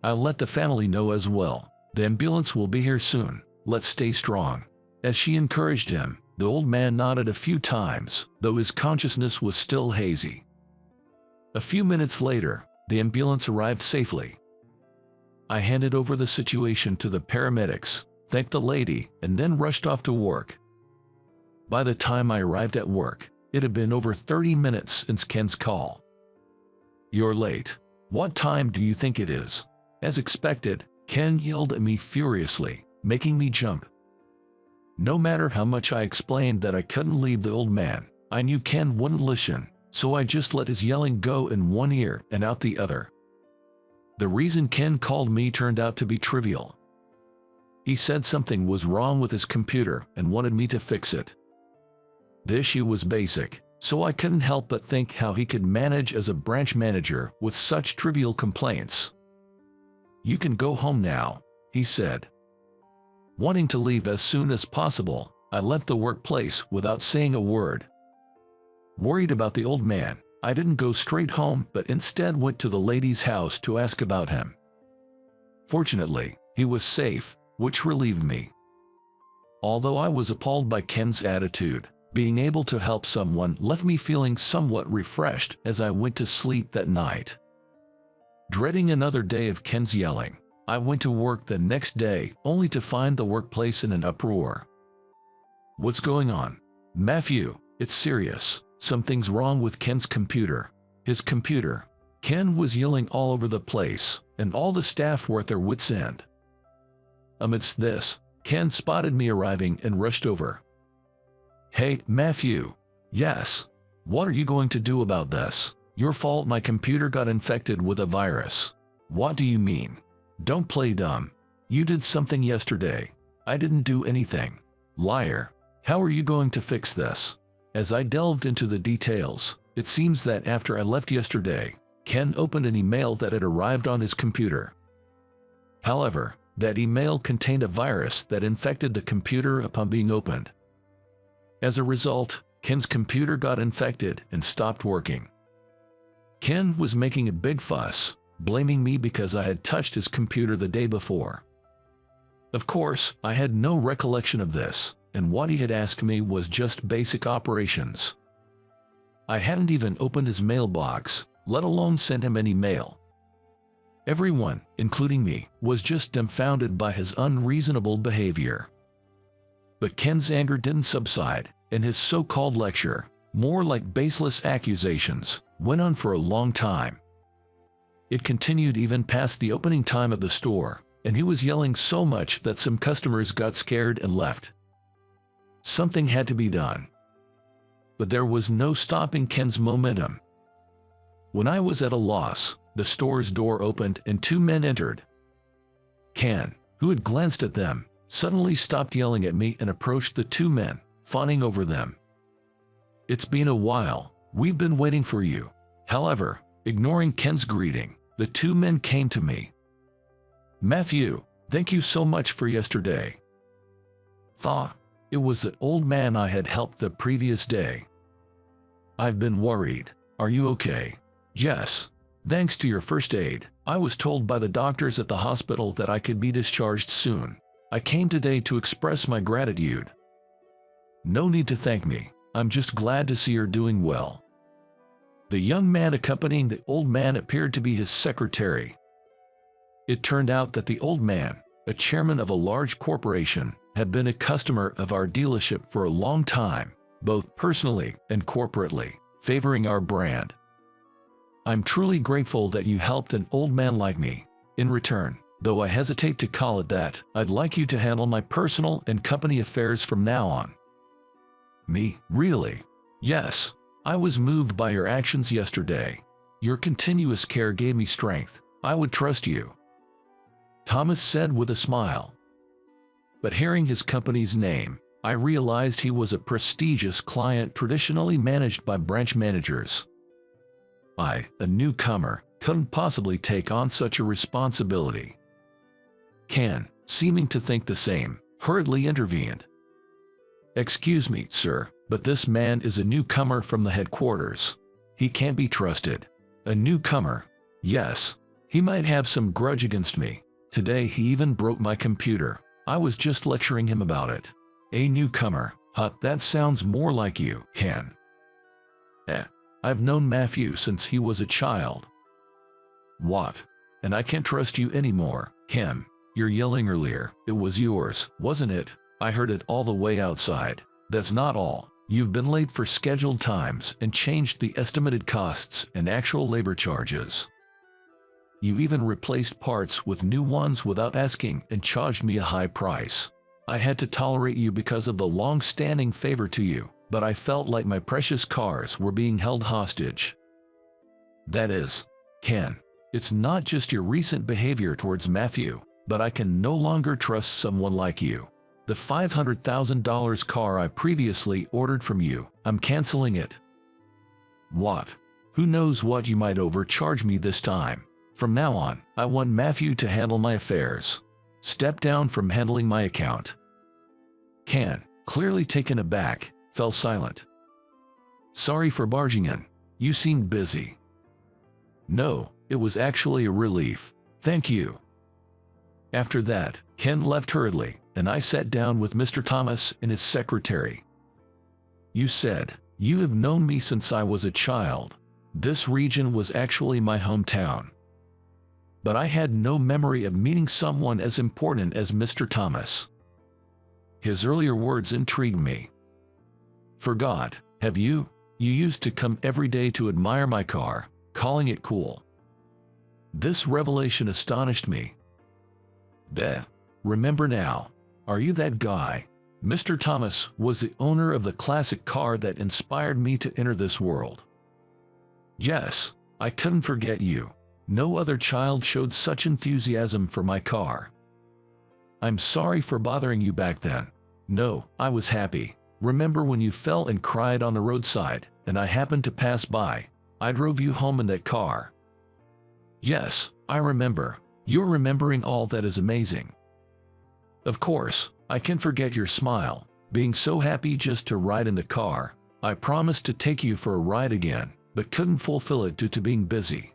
S1: I'll let the family know as well. The ambulance will be here soon. Let's stay strong. As she encouraged him, the old man nodded a few times, though his consciousness was still hazy. A few minutes later, the ambulance arrived safely. I handed over the situation to the paramedics, thanked the lady, and then rushed off to work. By the time I arrived at work, it had been over 30 minutes since Ken's call. You're late. What time do you think it is? As expected, Ken yelled at me furiously, making me jump. No matter how much I explained that I couldn't leave the old man, I knew Ken wouldn't listen, so I just let his yelling go in one ear and out the other. The reason Ken called me turned out to be trivial. He said something was wrong with his computer and wanted me to fix it. The issue was basic, so I couldn't help but think how he could manage as a branch manager with such trivial complaints. You can go home now, he said. Wanting to leave as soon as possible, I left the workplace without saying a word. Worried about the old man, I didn't go straight home but instead went to the lady's house to ask about him. Fortunately, he was safe, which relieved me. Although I was appalled by Ken's attitude, being able to help someone left me feeling somewhat refreshed as I went to sleep that night. Dreading another day of Ken's yelling, I went to work the next day only to find the workplace in an uproar. What's going on? Matthew, it's serious. Something's wrong with Ken's computer. His computer. Ken was yelling all over the place, and all the staff were at their wits' end. Amidst this, Ken spotted me arriving and rushed over. Hey, Matthew. Yes. What are you going to do about this? Your fault my computer got infected with a virus. What do you mean? Don't play dumb. You did something yesterday. I didn't do anything. Liar. How are you going to fix this? As I delved into the details, it seems that after I left yesterday, Ken opened an email that had arrived on his computer. However, that email contained a virus that infected the computer upon being opened. As a result, Ken's computer got infected and stopped working. Ken was making a big fuss, blaming me because I had touched his computer the day before. Of course, I had no recollection of this, and what he had asked me was just basic operations. I hadn't even opened his mailbox, let alone sent him any mail. Everyone, including me, was just dumbfounded by his unreasonable behavior. But Ken's anger didn't subside, and his so-called lecture, more like baseless accusations, went on for a long time. It continued even past the opening time of the store, and he was yelling so much that some customers got scared and left. Something had to be done. But there was no stopping Ken's momentum. When I was at a loss, the store's door opened and two men entered. Ken, who had glanced at them, suddenly stopped yelling at me and approached the two men, fawning over them. It's been a while. We've been waiting for you. However, ignoring Ken's greeting, the two men came to me. Matthew, thank you so much for yesterday. It was the old man I had helped the previous day. I've been worried. Are you okay? Yes. Thanks to your first aid, I was told by the doctors at the hospital that I could be discharged soon. I came today to express my gratitude. No need to thank me. I'm just glad to see you're doing well." The young man accompanying the old man appeared to be his secretary. It turned out that the old man, a chairman of a large corporation, had been a customer of our dealership for a long time, both personally and corporately, favoring our brand. "I'm truly grateful that you helped an old man like me. In return, though I hesitate to call it that, I'd like you to handle my personal and company affairs from now on." "Me, really?" "Yes. I was moved by your actions yesterday. Your continuous care gave me strength. I would trust you," Thomas said with a smile. But hearing his company's name, I realized he was a prestigious client traditionally managed by branch managers. I, a newcomer, couldn't possibly take on such a responsibility. Ken, seeming to think the same, hurriedly intervened. "Excuse me, sir, but this man is a newcomer from the headquarters. He can't be trusted." "A newcomer?" "Yes. He might have some grudge against me. Today he even broke my computer. I was just lecturing him about it." "A newcomer? Huh, that sounds more like you, Ken." "I've known Matthew since he was a child." "What? And I can't trust you anymore, Ken. You're yelling earlier. It was yours, wasn't it? I heard it all the way outside." "That's not all. You've been late for scheduled times and changed the estimated costs and actual labor charges. You even replaced parts with new ones without asking and charged me a high price. I had to tolerate you because of the long-standing favor to you, but I felt like my precious cars were being held hostage." "That is, Ken, it's not just your recent behavior towards Matthew, but I can no longer trust someone like you. The $500,000 car I previously ordered from you, I'm canceling it." "What? Who knows what you might overcharge me this time. From now on, I want Matthew to handle my affairs. Step down from handling my account." Ken, clearly taken aback, fell silent. "Sorry for barging in. You seemed busy." "No, it was actually a relief. Thank you." After that, Ken left hurriedly, and I sat down with Mr. Thomas and his secretary. "You said, you have known me since I was a child. This region was actually my hometown. But I had no memory of meeting someone as important as Mr. Thomas." His earlier words intrigued me. "Forgot, have you? You used to come every day to admire my car, calling it cool." This revelation astonished me. Remember now. Are you that guy? Mr. Thomas was the owner of the classic car that inspired me to enter this world. Yes, I couldn't forget you. No other child showed such enthusiasm for my car. I'm sorry for bothering you back then. No, I was happy. Remember when you fell and cried on the roadside, and I happened to pass by? I drove you home in that car." "Yes, I remember. You're remembering all that is amazing." "Of course, I can forget your smile, being so happy just to ride in the car. I promised to take you for a ride again, but couldn't fulfill it due to being busy."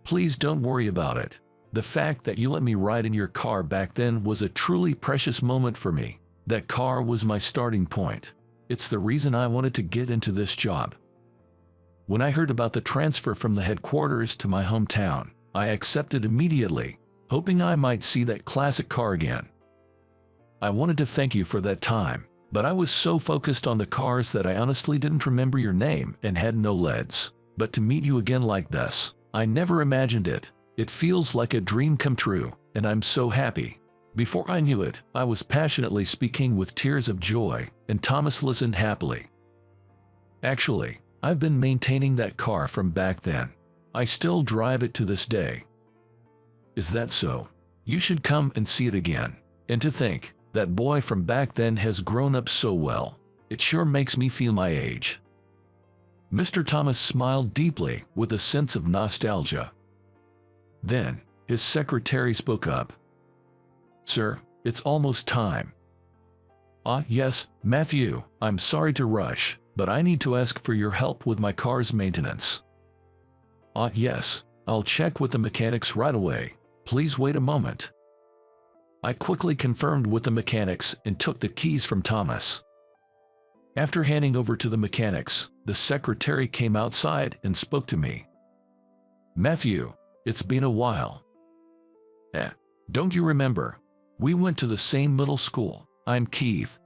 S1: "Please don't worry about it. The fact that you let me ride in your car back then was a truly precious moment for me. That car was my starting point. It's the reason I wanted to get into this job. When I heard about the transfer from the headquarters to my hometown, I accepted immediately, hoping I might see that classic car again. I wanted to thank you for that time, but I was so focused on the cars that I honestly didn't remember your name and had no leads. But to meet you again like this, I never imagined it. It feels like a dream come true, and I'm so happy." Before I knew it, I was passionately speaking with tears of joy, and Thomas listened happily. "Actually, I've been maintaining that car from back then. I still drive it to this day." "Is that so? You should come and see it again. And to think, that boy from back then has grown up so well. It sure makes me feel my age." Mr. Thomas smiled deeply with a sense of nostalgia. Then, his secretary spoke up. "Sir, it's almost time." Yes, Matthew, I'm sorry to rush, but I need to ask for your help with my car's maintenance." Yes, I'll check with the mechanics right away. Please wait a moment." I quickly confirmed with the mechanics and took the keys from Thomas. After handing over to the mechanics, the secretary came outside and spoke to me. "Matthew, it's been a while. Don't you remember? We went to the same middle school. I'm Keith."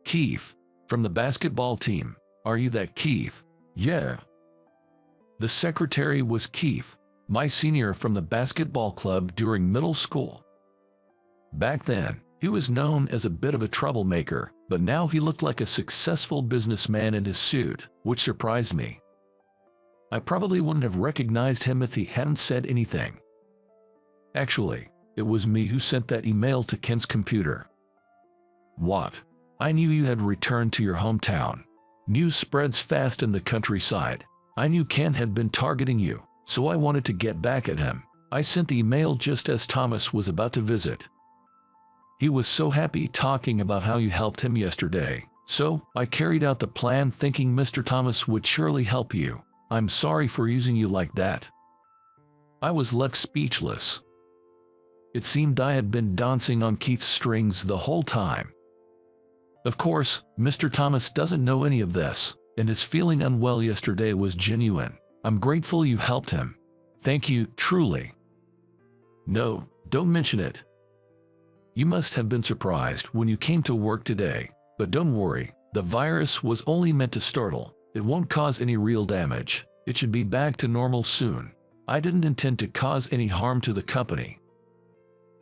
S1: "Keith, from the basketball team. Are you that Keith?" "Yeah." The secretary was Keith, my senior from the basketball club during middle school. Back then, he was known as a bit of a troublemaker, but now he looked like a successful businessman in his suit, which surprised me. I probably wouldn't have recognized him if he hadn't said anything. Actually, it was me who sent that email to Ken's computer. "What? I knew you had returned to your hometown. News spreads fast in the countryside. I knew Ken had been targeting you, so I wanted to get back at him. I sent the email just as Thomas was about to visit. He was so happy talking about how you helped him yesterday, so I carried out the plan thinking Mr. Thomas would surely help you. I'm sorry for using you like that." I was left speechless. It seemed I had been dancing on Keith's strings the whole time. Of course, Mr. Thomas doesn't know any of this, and his feeling unwell yesterday was genuine. "I'm grateful you helped him. Thank you, truly." "No, don't mention it. You must have been surprised when you came to work today, but don't worry, the virus was only meant to startle. It won't cause any real damage. It should be back to normal soon. I didn't intend to cause any harm to the company."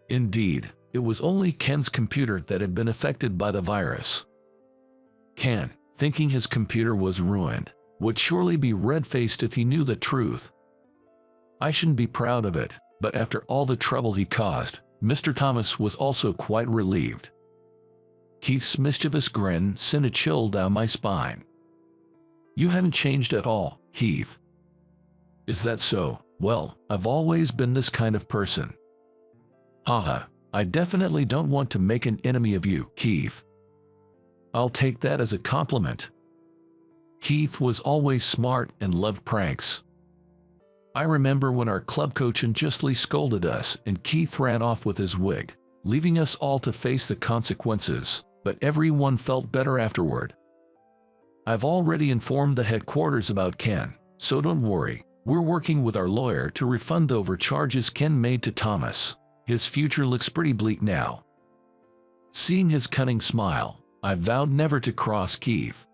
S1: Indeed, it was only Ken's computer that had been affected by the virus. Ken, thinking his computer was ruined, would surely be red-faced if he knew the truth. I shouldn't be proud of it, but after all the trouble he caused, Mr. Thomas was also quite relieved. Keith's mischievous grin sent a chill down my spine. "You haven't changed at all, Keith." "Is that so? Well, I've always been this kind of person." "Haha, I definitely don't want to make an enemy of you, Keith." "I'll take that as a compliment." Keith was always smart and loved pranks. I remember when our club coach unjustly scolded us and Keith ran off with his wig, leaving us all to face the consequences, but everyone felt better afterward. I've already informed the headquarters about Ken, so don't worry. We're working with our lawyer to refund the overcharges Ken made to Thomas. His future looks pretty bleak now. Seeing his cunning smile, I vowed never to cross Keith.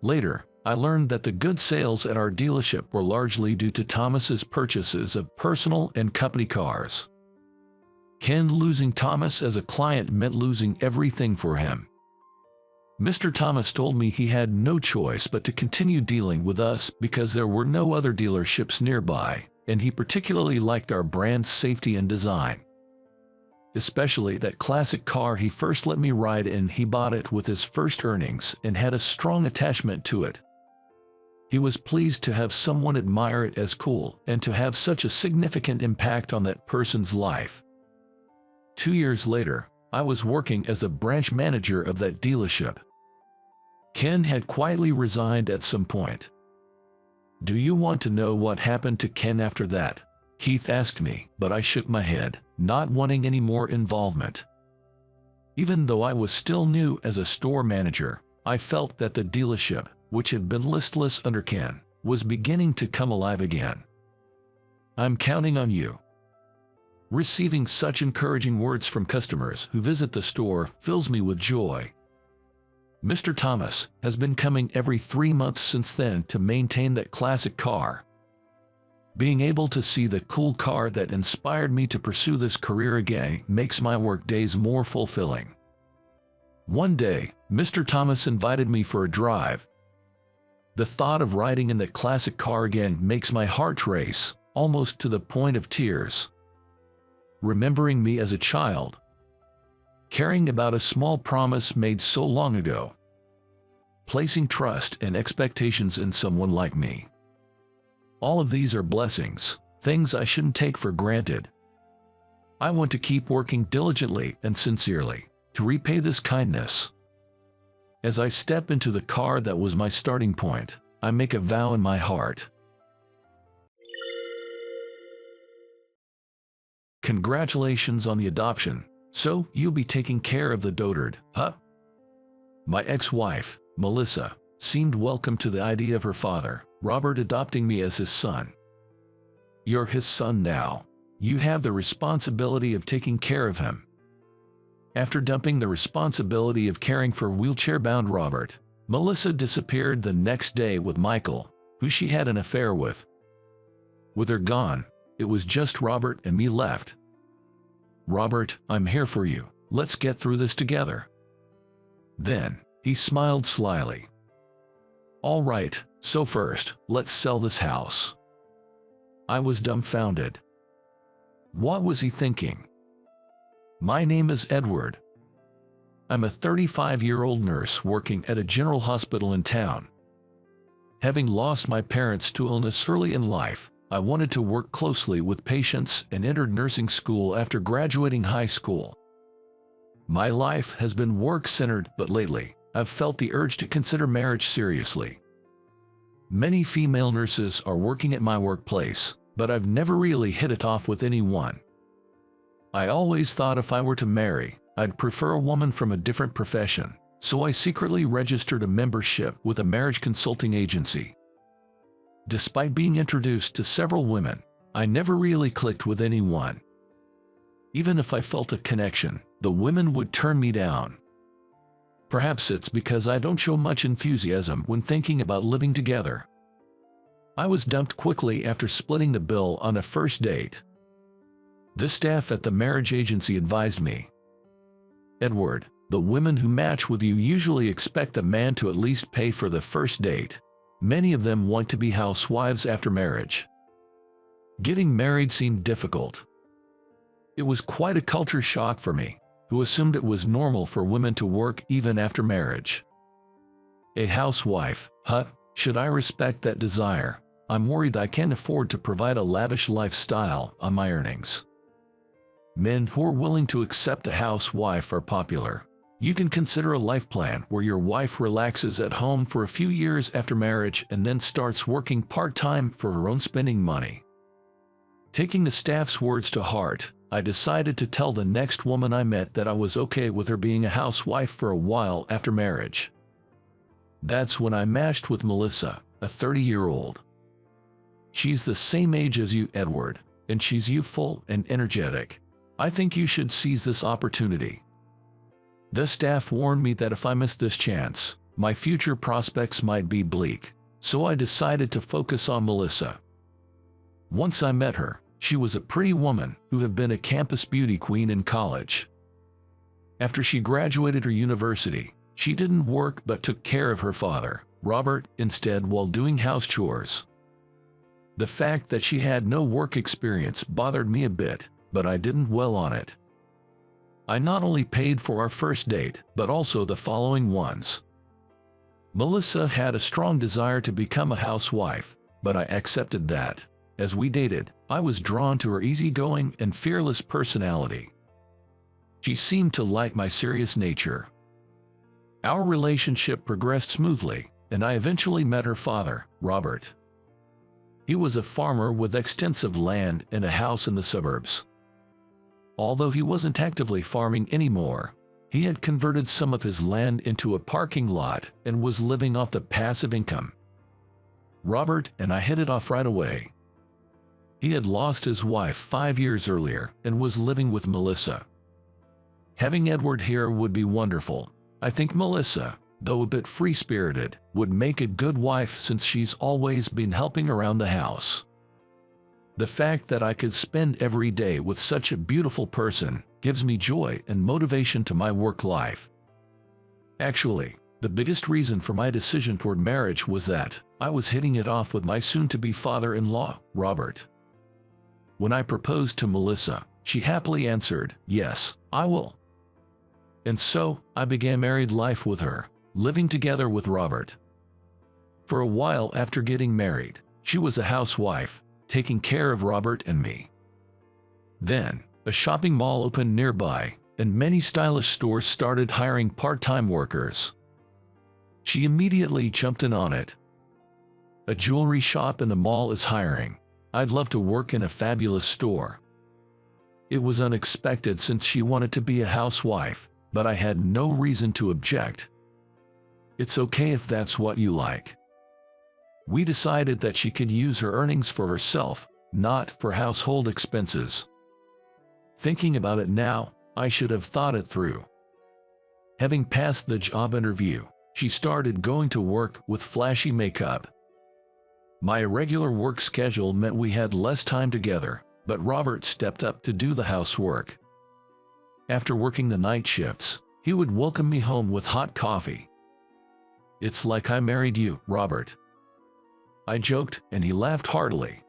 S1: Later, I learned that the good sales at our dealership were largely due to Thomas's purchases of personal and company cars. Ken losing Thomas as a client meant losing everything for him. Mr. Thomas told me he had no choice but to continue dealing with us because there were no other dealerships nearby, and he particularly liked our brand safety and design. Especially that classic car he first let me ride in. He bought it with his first earnings and had a strong attachment to it. He was pleased to have someone admire it as cool and to have such a significant impact on that person's life. 2 years later, I was working as a branch manager of that dealership. Ken had quietly resigned at some point. "Do you want to know what happened to Ken after that?" Keith asked me, but I shook my head, not wanting any more involvement. Even though I was still new as a store manager, I felt that the dealership, which had been listless under Ken, was beginning to come alive again. "I'm counting on you." Receiving such encouraging words from customers who visit the store fills me with joy. Mr. Thomas has been coming every 3 months since then to maintain that classic car. Being able to see the cool car that inspired me to pursue this career again makes my work days more fulfilling. One day, Mr. Thomas invited me for a drive. The thought of riding in that classic car again makes my heart race, almost to the point of tears. Remembering me as a child. Caring about a small promise made so long ago. Placing trust and expectations in someone like me. All of these are blessings, things I shouldn't take for granted. I want to keep working diligently and sincerely to repay this kindness. As I step into the car that was my starting point, I make a vow in my heart. Congratulations on the adoption. So, you'll be taking care of the dotard, huh? My ex-wife, Melissa, seemed welcome to the idea of her father, Robert, adopting me as his son. "You're his son now. You have the responsibility of taking care of him." After dumping the responsibility of caring for wheelchair-bound Robert, Melissa disappeared the next day with Michael, who she had an affair with. With her gone, it was just Robert and me left. "Robert, I'm here for you. Let's get through this together." Then, he smiled slyly. "All right, so first, let's sell this house." I was dumbfounded. What was he thinking? My name is Edward. I'm a 35-year-old nurse working at a general hospital in town. Having lost my parents to illness early in life, I wanted to work closely with patients and entered nursing school after graduating high school. My life has been work-centered, but lately, I've felt the urge to consider marriage seriously. Many female nurses are working at my workplace, but I've never really hit it off with anyone. I always thought if I were to marry, I'd prefer a woman from a different profession, so I secretly registered a membership with a marriage consulting agency. Despite being introduced to several women, I never really clicked with anyone. Even if I felt a connection, the women would turn me down. Perhaps it's because I don't show much enthusiasm when thinking about living together. I was dumped quickly after splitting the bill on a first date. The staff at the marriage agency advised me, "Edward, the women who match with you usually expect a man to at least pay for the first date. Many of them want to be housewives after marriage." Getting married seemed difficult. It was quite a culture shock for me, who assumed it was normal for women to work even after marriage. A housewife, huh? Should I respect that desire? I'm worried I can't afford to provide a lavish lifestyle on my earnings. Men who are willing to accept a housewife are popular. You can consider a life plan where your wife relaxes at home for a few years after marriage and then starts working part-time for her own spending money. Taking the staff's words to heart, I decided to tell the next woman I met that I was okay with her being a housewife for a while after marriage. That's when I matched with Melissa, a 30-year-old. She's the same age as you, Edward, and she's youthful and energetic. I think you should seize this opportunity. The staff warned me that if I missed this chance, my future prospects might be bleak, so I decided to focus on Melissa. Once I met her, she was a pretty woman who had been a campus beauty queen in college. After she graduated her university, she didn't work but took care of her father, Robert, instead while doing house chores. The fact that she had no work experience bothered me a bit, but I didn't dwell on it. I not only paid for our first date, but also the following ones. Melissa had a strong desire to become a housewife, but I accepted that. As we dated, I was drawn to her easygoing and fearless personality. She seemed to like my serious nature. Our relationship progressed smoothly, and I eventually met her father, Robert. He was a farmer with extensive land and a house in the suburbs. Although he wasn't actively farming anymore, he had converted some of his land into a parking lot and was living off the passive income. Robert and I hit it off right away. He had lost his wife 5 years earlier and was living with Melissa. Having Edward here would be wonderful. I think Melissa, though a bit free-spirited, would make a good wife since she's always been helping around the house. The fact that I could spend every day with such a beautiful person gives me joy and motivation to my work life. Actually, the biggest reason for my decision toward marriage was that I was hitting it off with my soon-to-be father-in-law, Robert. When I proposed to Melissa, she happily answered, "Yes, I will." And so, I began married life with her, living together with Robert. For a while after getting married, she was a housewife, taking care of Robert and me. Then, a shopping mall opened nearby, and many stylish stores started hiring part-time workers. She immediately jumped in on it. A jewelry shop in the mall is hiring. I'd love to work in a fabulous store. It was unexpected since she wanted to be a housewife, but I had no reason to object. It's okay if that's what you like. We decided that she could use her earnings for herself, not for household expenses. Thinking about it now, I should have thought it through. Having passed the job interview, she started going to work with flashy makeup. My irregular work schedule meant we had less time together, but Robert stepped up to do the housework. After working the night shifts, he would welcome me home with hot coffee. "It's like I married you, Robert," I joked, and he laughed heartily.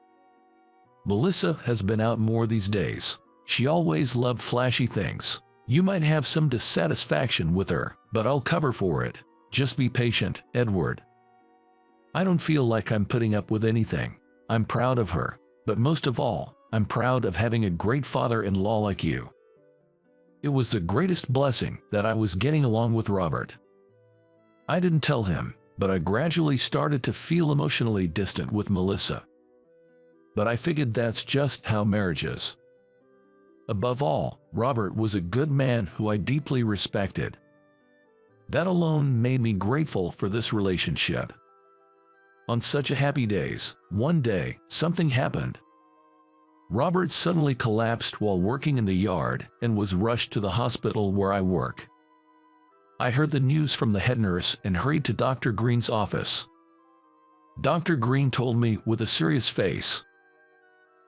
S1: Melissa has been out more these days. She always loved flashy things. You might have some dissatisfaction with her, but I'll cover for it. Just be patient, Edward. I don't feel like I'm putting up with anything. I'm proud of her, but most of all, I'm proud of having a great father-in-law like you. It was the greatest blessing that I was getting along with Robert. I didn't tell him, but I gradually started to feel emotionally distant with Melissa. But I figured that's just how marriage is. Above all, Robert was a good man who I deeply respected. That alone made me grateful for this relationship. On such a happy days, one day, something happened. Robert suddenly collapsed while working in the yard and was rushed to the hospital where I work. I heard the news from the head nurse and hurried to Dr. Green's office. Dr. Green told me with a serious face,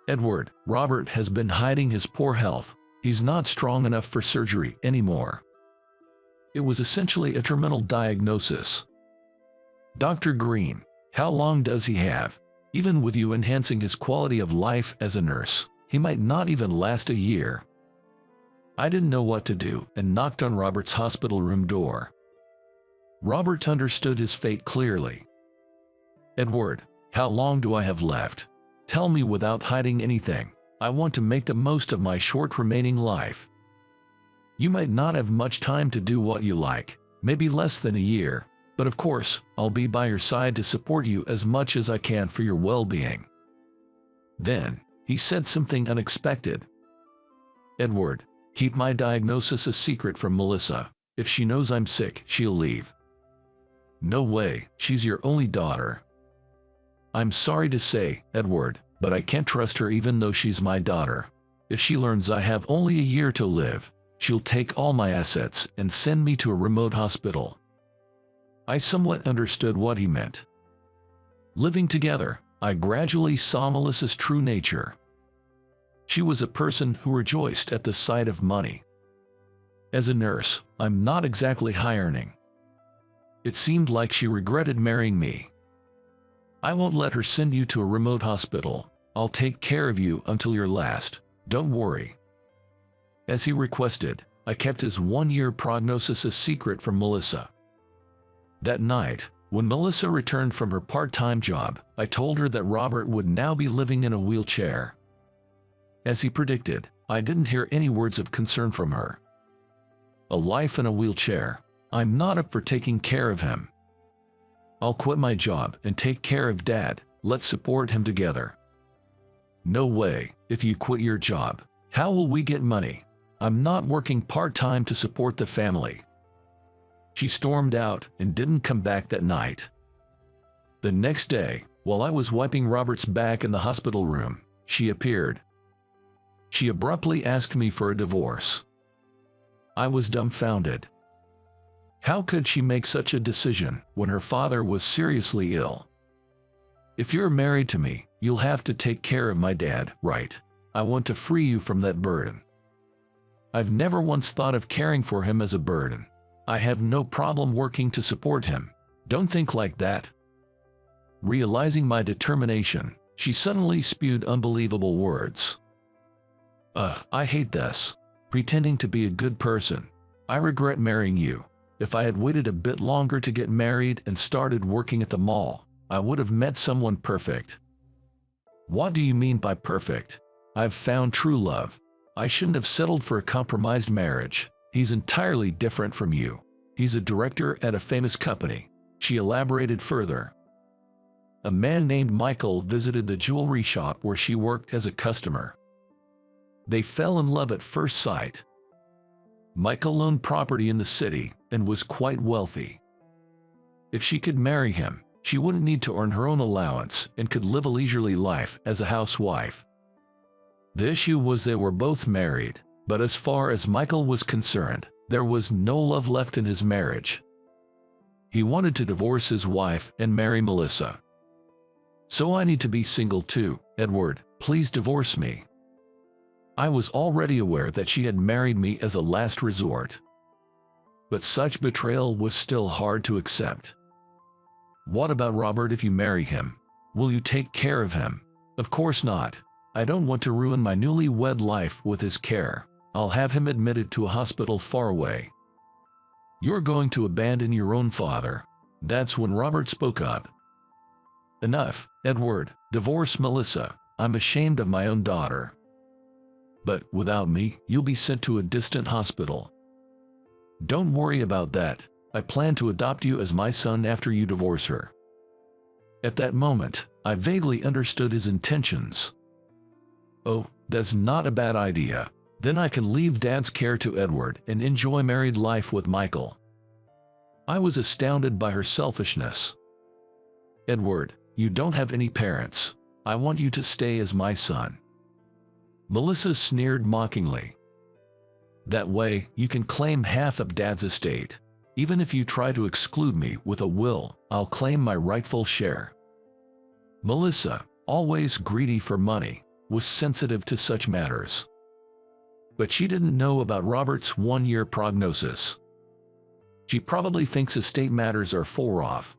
S1: "Edward, Robert has been hiding his poor health. He's not strong enough for surgery anymore." It was essentially a terminal diagnosis. "Dr. Green, how long does he have? Even with you enhancing his quality of life as a nurse, he might not even last a year." I didn't know what to do and knocked on Robert's hospital room door. Robert understood his fate clearly. "Edward, how long do I have left? Tell me without hiding anything. I want to make the most of my short remaining life. You might not have much time to do what you like, maybe less than a year, but of course, I'll be by your side to support you as much as I can for your well-being." Then, he said something unexpected. "Edward, keep my diagnosis a secret from Melissa. If she knows I'm sick, she'll leave." "No way, she's your only daughter." "I'm sorry to say, Edward, but I can't trust her even though she's my daughter. If she learns I have only a year to live, she'll take all my assets and send me to a remote hospital." I somewhat understood what he meant. Living together, I gradually saw Melissa's true nature. She was a person who rejoiced at the sight of money. As a nurse, I'm not exactly high-earning. It seemed like she regretted marrying me. "I won't let her send you to a remote hospital. I'll take care of you until your last. Don't worry." As he requested, I kept his one-year prognosis a secret from Melissa. That night, when Melissa returned from her part-time job, I told her that Robert would now be living in a wheelchair. As he predicted, I didn't hear any words of concern from her. A life in a wheelchair. I'm not up for taking care of him. I'll quit my job and take care of Dad. Let's support him together. "No way. If you quit your job, how will we get money? I'm not working part-time to support the family." She stormed out and didn't come back that night. The next day, while I was wiping Robert's back in the hospital room, she appeared. She abruptly asked me for a divorce. I was dumbfounded. How could she make such a decision when her father was seriously ill? "If you're married to me, you'll have to take care of my dad, right? I want to free you from that burden." I've never once thought of caring for him as a burden. I have no problem working to support him. Don't think like that. Realizing my determination, she suddenly spewed unbelievable words. I hate this. Pretending to be a good person. I regret marrying you. If I had waited a bit longer to get married and started working at the mall, I would have met someone perfect." "What do you mean by perfect?" "I've found true love. I shouldn't have settled for a compromised marriage. He's entirely different from you. He's a director at a famous company." She elaborated further. "A man named Michael visited the jewelry shop where she worked as a customer. They fell in love at first sight. Michael owned property in the city and was quite wealthy. If she could marry him, she wouldn't need to earn her own allowance and could live a leisurely life as a housewife. The issue was they were both married, but as far as Michael was concerned, there was no love left in his marriage. He wanted to divorce his wife and marry Melissa. "So I need to be single too, Edward, please divorce me." I was already aware that she had married me as a last resort. But such betrayal was still hard to accept. "What about Robert if you marry him? Will you take care of him?" "Of course not. I don't want to ruin my newly-wed life with his care. I'll have him admitted to a hospital far away." "You're going to abandon your own father." That's when Robert spoke up. "Enough, Edward, divorce Melissa. I'm ashamed of my own daughter. But without me, you'll be sent to a distant hospital." "Don't worry about that. I plan to adopt you as my son after you divorce her." At that moment, I vaguely understood his intentions. "Oh, that's not a bad idea. Then I can leave Dad's care to Edward and enjoy married life with Michael." I was astounded by her selfishness. "Edward, you don't have any parents. I want you to stay as my son." Melissa sneered mockingly. "That way, you can claim half of Dad's estate. Even if you try to exclude me with a will, I'll claim my rightful share." Melissa, always greedy for money, was sensitive to such matters. But she didn't know about Robert's one-year prognosis. She probably thinks estate matters are far off.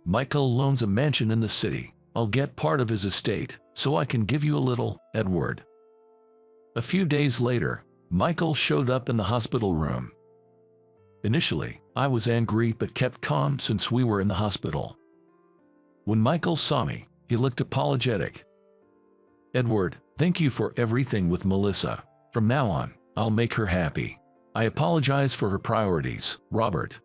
S1: "Michael loans a mansion in the city. I'll get part of his estate, so I can give you a little, Edward." A few days later, Michael showed up in the hospital room. Initially, I was angry but kept calm since we were in the hospital. When Michael saw me, he looked apologetic. "Edward, thank you for everything with Melissa. From now on, I'll make her happy. I apologize for her priorities, Robert."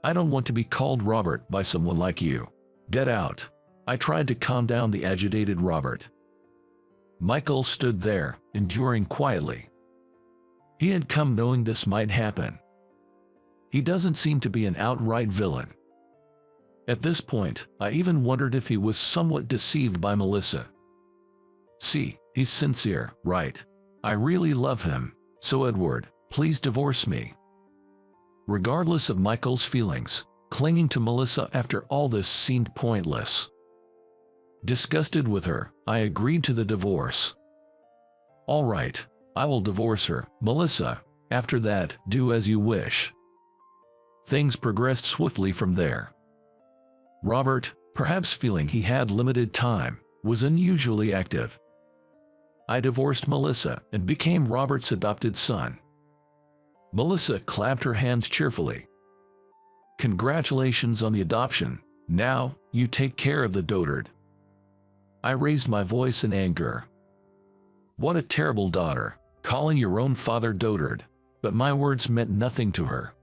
S1: "I don't want to be called Robert by someone like you. Get out." I tried to calm down the agitated Robert. Michael stood there, enduring quietly. He had come knowing this might happen. He doesn't seem to be an outright villain. At this point, I even wondered if he was somewhat deceived by Melissa. "See, he's sincere, right? I really love him, so Edward, please divorce me." Regardless of Michael's feelings, clinging to Melissa after all this seemed pointless. Disgusted with her, I agreed to the divorce. "All right, I will divorce her, Melissa. After that, do as you wish." Things progressed swiftly from there. Robert, perhaps feeling he had limited time, was unusually active. I divorced Melissa and became Robert's adopted son. Melissa clapped her hands cheerfully. "Congratulations on the adoption. Now, you take care of the dotard." I raised my voice in anger. What a terrible daughter, calling your own father dotard, but my words meant nothing to her.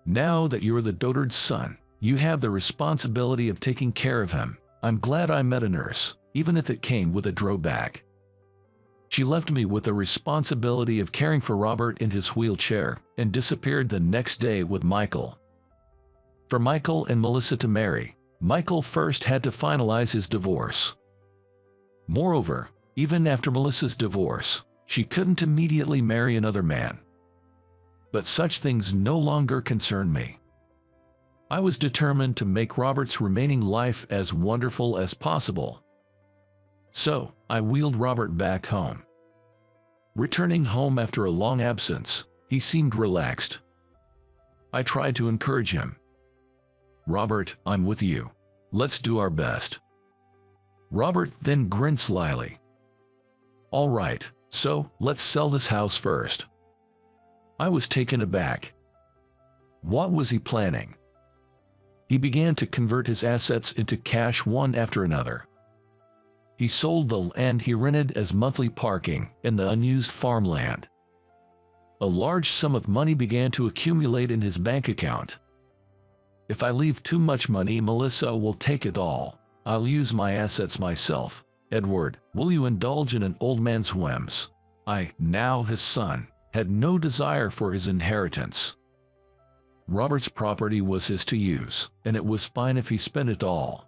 S1: "Now that you're the dotard's son, you have the responsibility of taking care of him. I'm glad I met a nurse, even if it came with a drawback." She left me with the responsibility of caring for Robert in his wheelchair and disappeared the next day with Michael. For Michael and Melissa to marry, Michael first had to finalize his divorce. Moreover, even after Melissa's divorce, she couldn't immediately marry another man. But such things no longer concerned me. I was determined to make Robert's remaining life as wonderful as possible. So, I wheeled Robert back home. Returning home after a long absence, he seemed relaxed. I tried to encourage him. "Robert, I'm with you. Let's do our best." Robert then grinned slyly. "All right, so let's sell this house first." I was taken aback. What was he planning? He began to convert his assets into cash one after another. He sold the land he rented as monthly parking and the unused farmland. A large sum of money began to accumulate in his bank account. "If I leave too much money, Melissa will take it all. I'll use my assets myself. Edward, will you indulge in an old man's whims?" I, now his son, had no desire for his inheritance. Robert's property was his to use, and it was fine if he spent it all.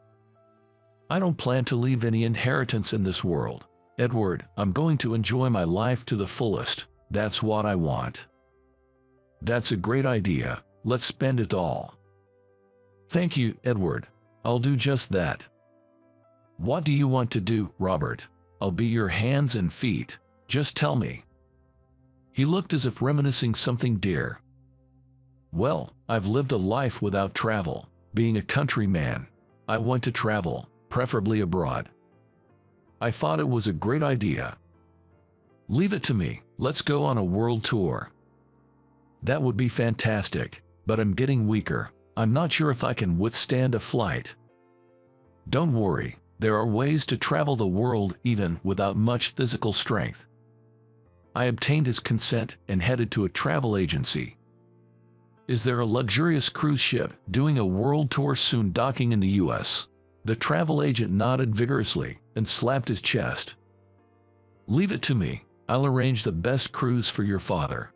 S1: I don't plan to leave any inheritance in this world, Edward. I'm going to enjoy my life to the fullest. That's what I want. That's a great idea. Let's spend it all. Thank you, Edward. I'll do just that. What do you want to do, Robert? I'll be your hands and feet. Just tell me. He looked as if reminiscing something dear. Well, I've lived a life without travel. Being a countryman, I want to travel, preferably abroad. I thought it was a great idea. Leave it to me. Let's go on a world tour. That would be fantastic, but I'm getting weaker. I'm not sure if I can withstand a flight. Don't worry, there are ways to travel the world even without much physical strength. I obtained his consent and headed to a travel agency. Is there a luxurious cruise ship doing a world tour soon docking in the US? The travel agent nodded vigorously and slapped his chest. Leave it to me. I'll arrange the best cruise for your father.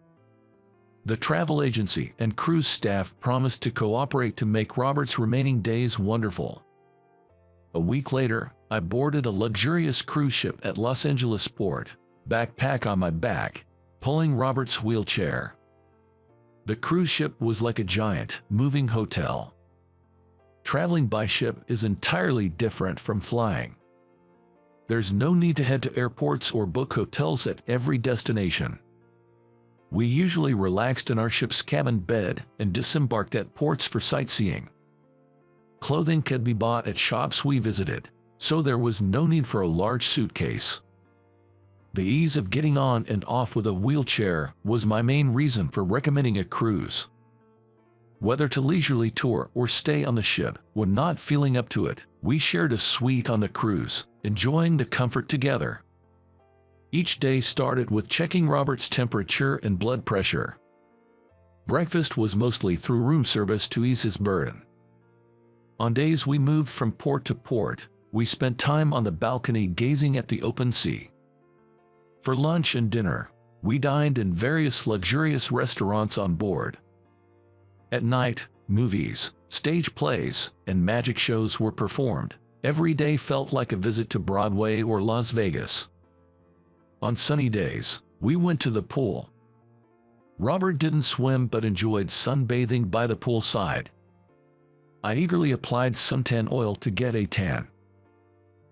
S1: The travel agency and cruise staff promised to cooperate to make Robert's remaining days wonderful. A week later, I boarded a luxurious cruise ship at Los Angeles port, backpack on my back, pulling Robert's wheelchair. The cruise ship was like a giant, moving hotel. Traveling by ship is entirely different from flying. There's no need to head to airports or book hotels at every destination. We usually relaxed in our ship's cabin bed and disembarked at ports for sightseeing. Clothing could be bought at shops we visited, so there was no need for a large suitcase. The ease of getting on and off with a wheelchair was my main reason for recommending a cruise. Whether to leisurely tour or stay on the ship, when not feeling up to it, we shared a suite on the cruise, enjoying the comfort together. Each day started with checking Robert's temperature and blood pressure. Breakfast was mostly through room service to ease his burden. On days we moved from port to port, we spent time on the balcony gazing at the open sea. For lunch and dinner, we dined in various luxurious restaurants on board. At night, movies, stage plays, and magic shows were performed. Every day felt like a visit to Broadway or Las Vegas. On sunny days, we went to the pool. Robert didn't swim but enjoyed sunbathing by the poolside. I eagerly applied suntan oil to get a tan.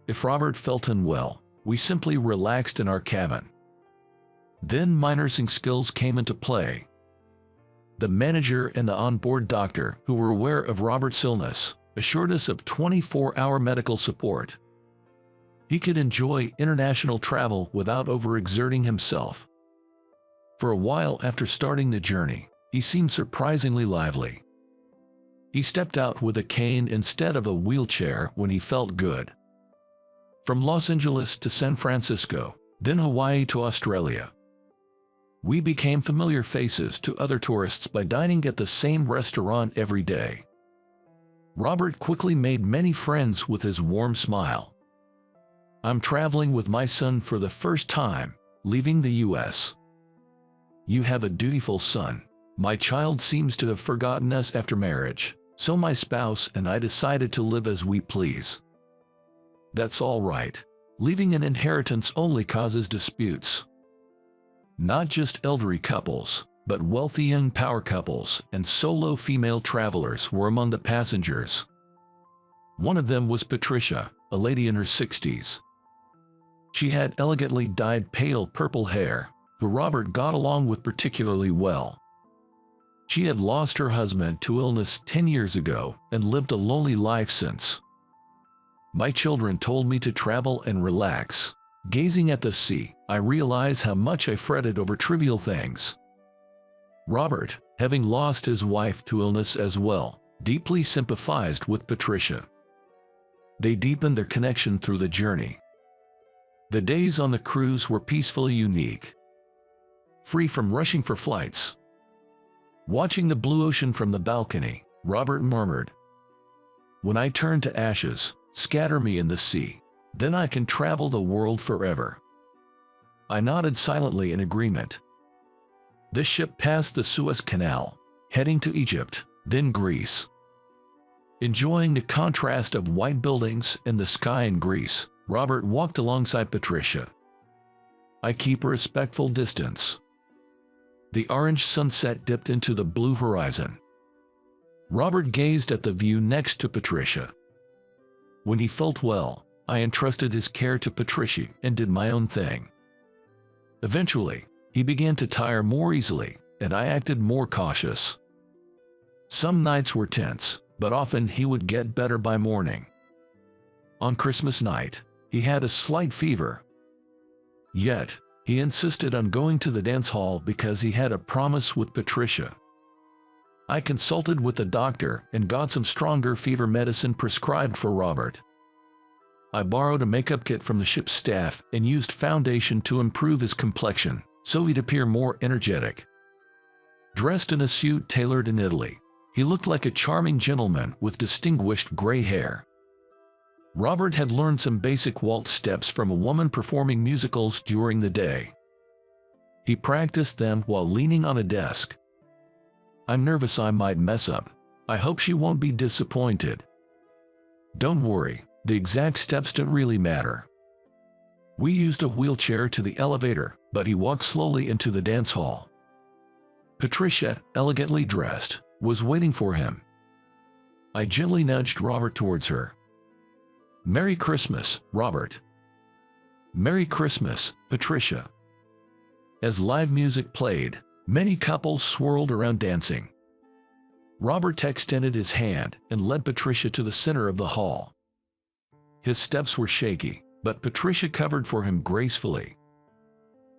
S1: If Robert felt unwell, we simply relaxed in our cabin. Then my nursing skills came into play. The manager and the onboard doctor, who were aware of Robert's illness, assured us of 24-hour medical support. He could enjoy international travel without overexerting himself. For a while after starting the journey, he seemed surprisingly lively. He stepped out with a cane instead of a wheelchair when he felt good. From Los Angeles to San Francisco, then Hawaii to Australia. We became familiar faces to other tourists by dining at the same restaurant every day. Robert quickly made many friends with his warm smile. I'm traveling with my son for the first time, leaving the US. You have a dutiful son. My child seems to have forgotten us after marriage, so my spouse and I decided to live as we please. That's all right. Leaving an inheritance only causes disputes. Not just elderly couples, but wealthy young power couples and solo female travelers were among the passengers. One of them was Patricia, a lady in her 60s. She had elegantly dyed pale purple hair, who Robert got along with particularly well. She had lost her husband to illness 10 years ago and lived a lonely life since. My children told me to travel and relax. Gazing at the sea, I realized how much I fretted over trivial things. Robert, having lost his wife to illness as well, deeply sympathized with Patricia. They deepened their connection through the journey. The days on the cruise were peacefully unique. Free from rushing for flights. Watching the blue ocean from the balcony, Robert murmured, "When I turn to ashes, scatter me in the sea. Then I can travel the world forever." I nodded silently in agreement. The ship passed the Suez Canal, heading to Egypt, then Greece. Enjoying the contrast of white buildings and the sky in Greece, Robert walked alongside Patricia. I keep a respectful distance. The orange sunset dipped into the blue horizon. Robert gazed at the view next to Patricia. When he felt well, I entrusted his care to Patricia and did my own thing. Eventually, he began to tire more easily, and I acted more cautious. Some nights were tense, but often he would get better by morning. On Christmas night, he had a slight fever. Yet, he insisted on going to the dance hall because he had a promise with Patricia. I consulted with the doctor and got some stronger fever medicine prescribed for Robert. I borrowed a makeup kit from the ship's staff and used foundation to improve his complexion, so he'd appear more energetic. Dressed in a suit tailored in Italy, he looked like a charming gentleman with distinguished gray hair. Robert had learned some basic waltz steps from a woman performing musicals during the day. He practiced them while leaning on a desk. I'm nervous I might mess up. I hope she won't be disappointed. Don't worry, the exact steps don't really matter. We used a wheelchair to the elevator, but he walked slowly into the dance hall. Patricia, elegantly dressed, was waiting for him. I gently nudged Robert towards her. Merry Christmas, Robert. Merry Christmas, Patricia. As live music played, many couples swirled around dancing. Robert extended his hand and led Patricia to the center of the hall. His steps were shaky, but Patricia covered for him gracefully.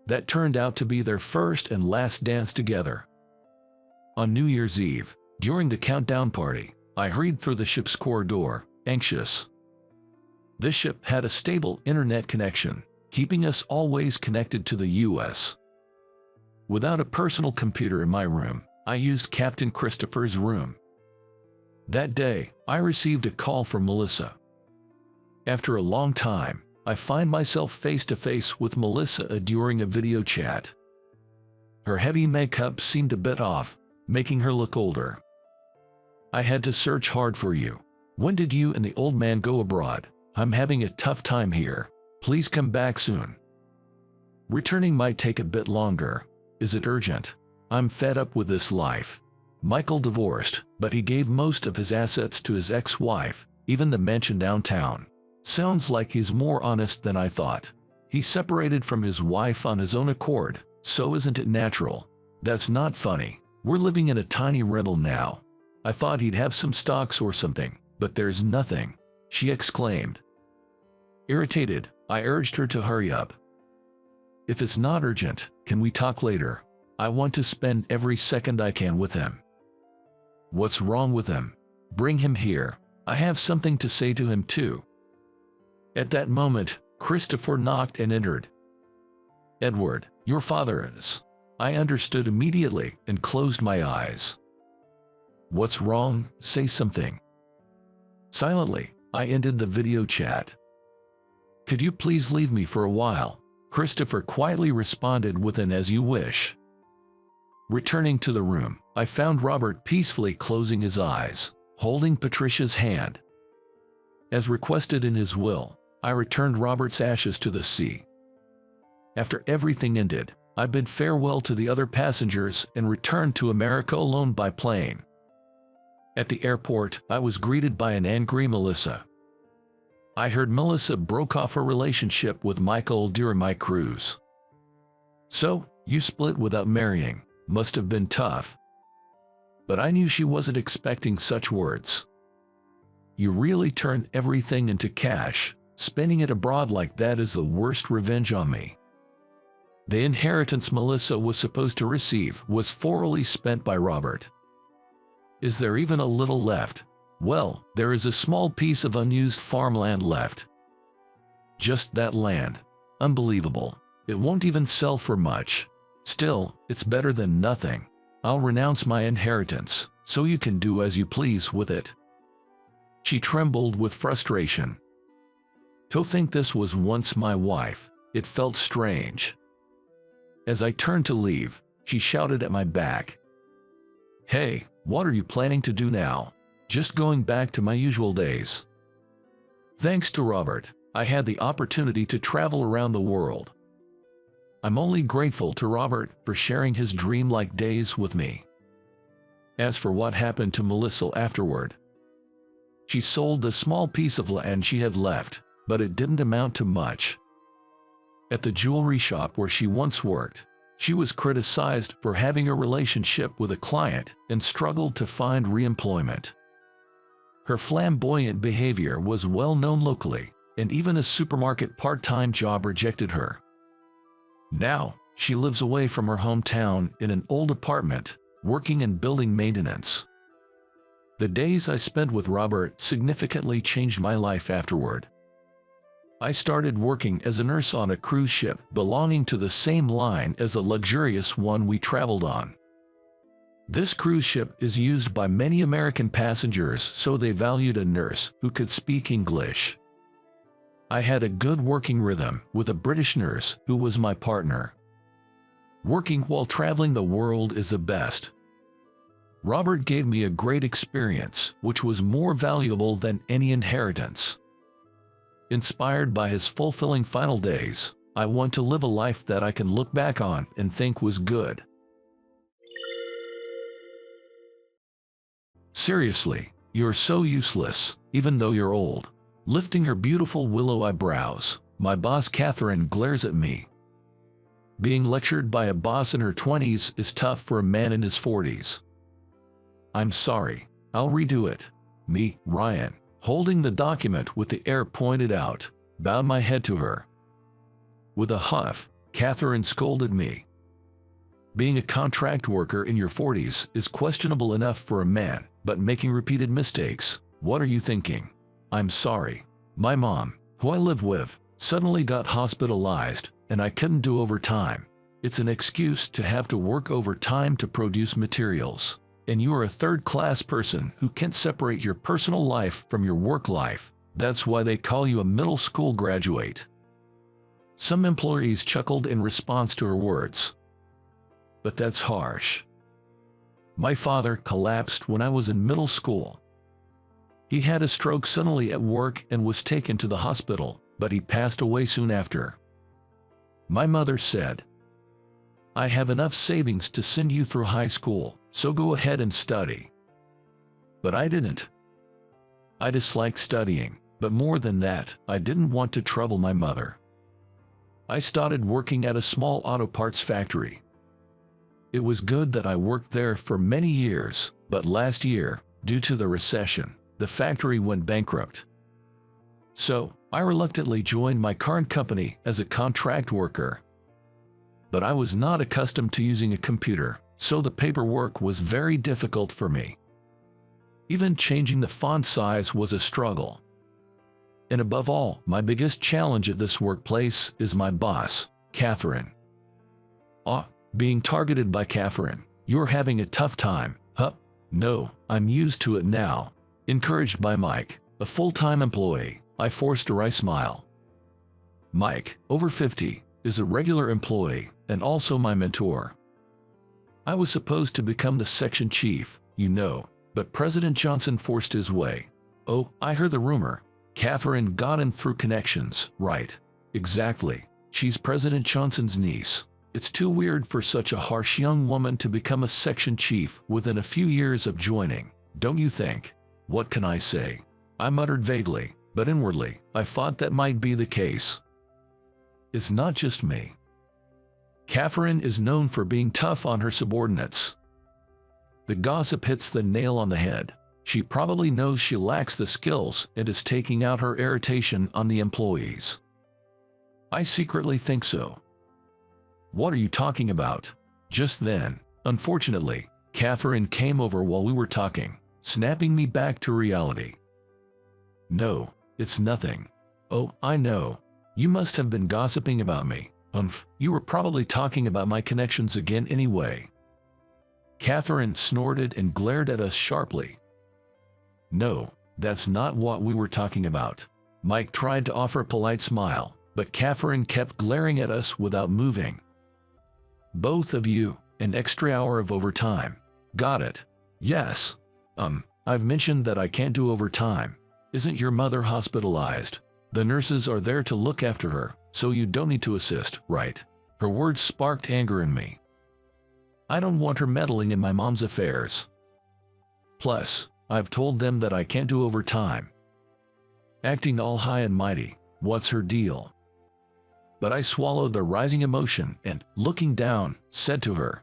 S1: That turned out to be their first and last dance together. On New Year's Eve, during the countdown party, I hurried through the ship's corridor, anxious. This ship had a stable internet connection, keeping us always connected to the U.S. Without a personal computer in my room, I used Captain Christopher's room. That day, I received a call from Melissa. After a long time, I find myself face-to-face with Melissa during a video chat. Her heavy makeup seemed a bit off, making her look older. I had to search hard for you. When did you and the old man go abroad? I'm having a tough time here. Please come back soon. Returning might take a bit longer. Is it urgent? I'm fed up with this life. Michael divorced, but he gave most of his assets to his ex-wife, even the mansion downtown. Sounds like he's more honest than I thought. He separated from his wife on his own accord, so isn't it natural? That's not funny. We're living in a tiny rental now. I thought he'd have some stocks or something, but there's nothing, she exclaimed. Irritated, I urged her to hurry up. If it's not urgent, can we talk later? I want to spend every second I can with him. What's wrong with him? Bring him here. I have something to say to him too. At that moment, Christopher knocked and entered. Edward, your father is. I understood immediately and closed my eyes. What's wrong? Say something. Silently, I ended the video chat. Could you please leave me for a while? Christopher quietly responded with an as you wish. Returning to the room, I found Robert peacefully closing his eyes, holding Patricia's hand. As requested in his will, I returned Robert's ashes to the sea. After everything ended, I bid farewell to the other passengers and returned to America alone by plane. At the airport, I was greeted by an angry Melissa. I heard Melissa broke off her relationship with Michael during my cruise. So, you split without marrying. Must have been tough. But I knew she wasn't expecting such words. You really turned everything into cash. Spending it abroad like that is the worst revenge on me. The inheritance Melissa was supposed to receive was thoroughly spent by Robert. Is there even a little left? Well, there is a small piece of unused farmland left. Just that land. Unbelievable. It won't even sell for much. Still, it's better than nothing. I'll renounce my inheritance, so you can do as you please with it. She trembled with frustration. To think this was once my wife, it felt strange. As I turned to leave, she shouted at my back. Hey, what are you planning to do now? Just going back to my usual days. Thanks to Robert, I had the opportunity to travel around the world. I'm only grateful to Robert for sharing his dreamlike days with me. As for what happened to Melissa afterward, she sold a small piece of land she had left, but it didn't amount to much. At the jewelry shop where she once worked, she was criticized for having a relationship with a client and struggled to find re-employment. Her flamboyant behavior was well known locally, and even a supermarket part-time job rejected her. Now, she lives away from her hometown in an old apartment, working in building maintenance. The days I spent with Robert significantly changed my life afterward. I started working as a nurse on a cruise ship belonging to the same line as the luxurious one we traveled on. This cruise ship is used by many American passengers, so they valued a nurse who could speak English. I had a good working rhythm with a British nurse who was my partner. Working while traveling the world is the best. Robert gave me a great experience, which was more valuable than any inheritance. Inspired by his fulfilling final days, I want to live a life that I can look back on and think was good. Seriously, you're so useless, even though you're old. Lifting her beautiful willow eyebrows, my boss Catherine glares at me. Being lectured by a boss in her 20s is tough for a man in his 40s. I'm sorry, I'll redo it. Me, Ryan, holding the document with the air pointed out, bowed my head to her. With a huff, Catherine scolded me. Being a contract worker in your 40s is questionable enough for a man, but making repeated mistakes, what are you thinking? I'm sorry. My mom, who I live with, suddenly got hospitalized, and I couldn't do overtime. It's an excuse to have to work overtime to produce materials. And you are a third-class person who can't separate your personal life from your work life. That's why they call you a middle school graduate. Some employees chuckled in response to her words. But that's harsh. My father collapsed when I was in middle school. He had a stroke suddenly at work and was taken to the hospital, but he passed away soon after. My mother said, I have enough savings to send you through high school, so go ahead and study. But I didn't. I disliked studying, but more than that, I didn't want to trouble my mother. I started working at a small auto parts factory. It was good that I worked there for many years, but last year, due to the recession, the factory went bankrupt. So, I reluctantly joined my current company as a contract worker. But I was not accustomed to using a computer, so the paperwork was very difficult for me. Even changing the font size was a struggle. And above all, my biggest challenge at this workplace is my boss, Catherine. Being targeted by Catherine. You're having a tough time, huh? No, I'm used to it now. Encouraged by Mike, a full-time employee, I forced a wry smile. Mike, over 50, is a regular employee and also my mentor. I was supposed to become the section chief, you know, but President Johnson forced his way. Oh, I heard the rumor. Catherine got in through connections, right? Exactly. She's President Johnson's niece. It's too weird for such a harsh young woman to become a section chief within a few years of joining, don't you think? What can I say? I muttered vaguely, but inwardly, I thought that might be the case. It's not just me. Catherine is known for being tough on her subordinates. The gossip hits the nail on the head. She probably knows she lacks the skills and is taking out her irritation on the employees. I secretly think so. What are you talking about? Just then, unfortunately, Catherine came over while we were talking, snapping me back to reality. No, it's nothing. Oh, I know. You must have been gossiping about me. You were probably talking about my connections again anyway. Catherine snorted and glared at us sharply. No, that's not what we were talking about. Mike tried to offer a polite smile, but Catherine kept glaring at us without moving. Both of you, an extra hour of overtime. Got it. Yes. I've mentioned that I can't do overtime. Isn't your mother hospitalized? The nurses are there to look after her, so you don't need to assist, right? Her words sparked anger in me. I don't want her meddling in my mom's affairs. Plus, I've told them that I can't do overtime. Acting all high and mighty, what's her deal? But I swallowed the rising emotion and, looking down, said to her,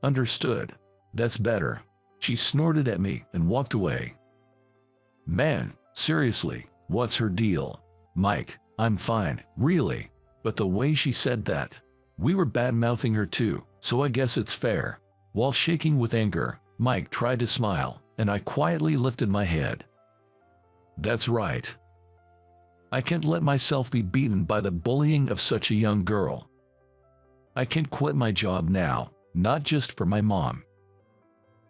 S1: "Understood. That's better." She snorted at me and walked away. Man, seriously, what's her deal? Mike, I'm fine, really. But the way she said that, we were bad-mouthing her too, so I guess it's fair. While shaking with anger, Mike tried to smile, and I quietly lifted my head. That's right. I can't let myself be beaten by the bullying of such a young girl. I can't quit my job now, not just for my mom.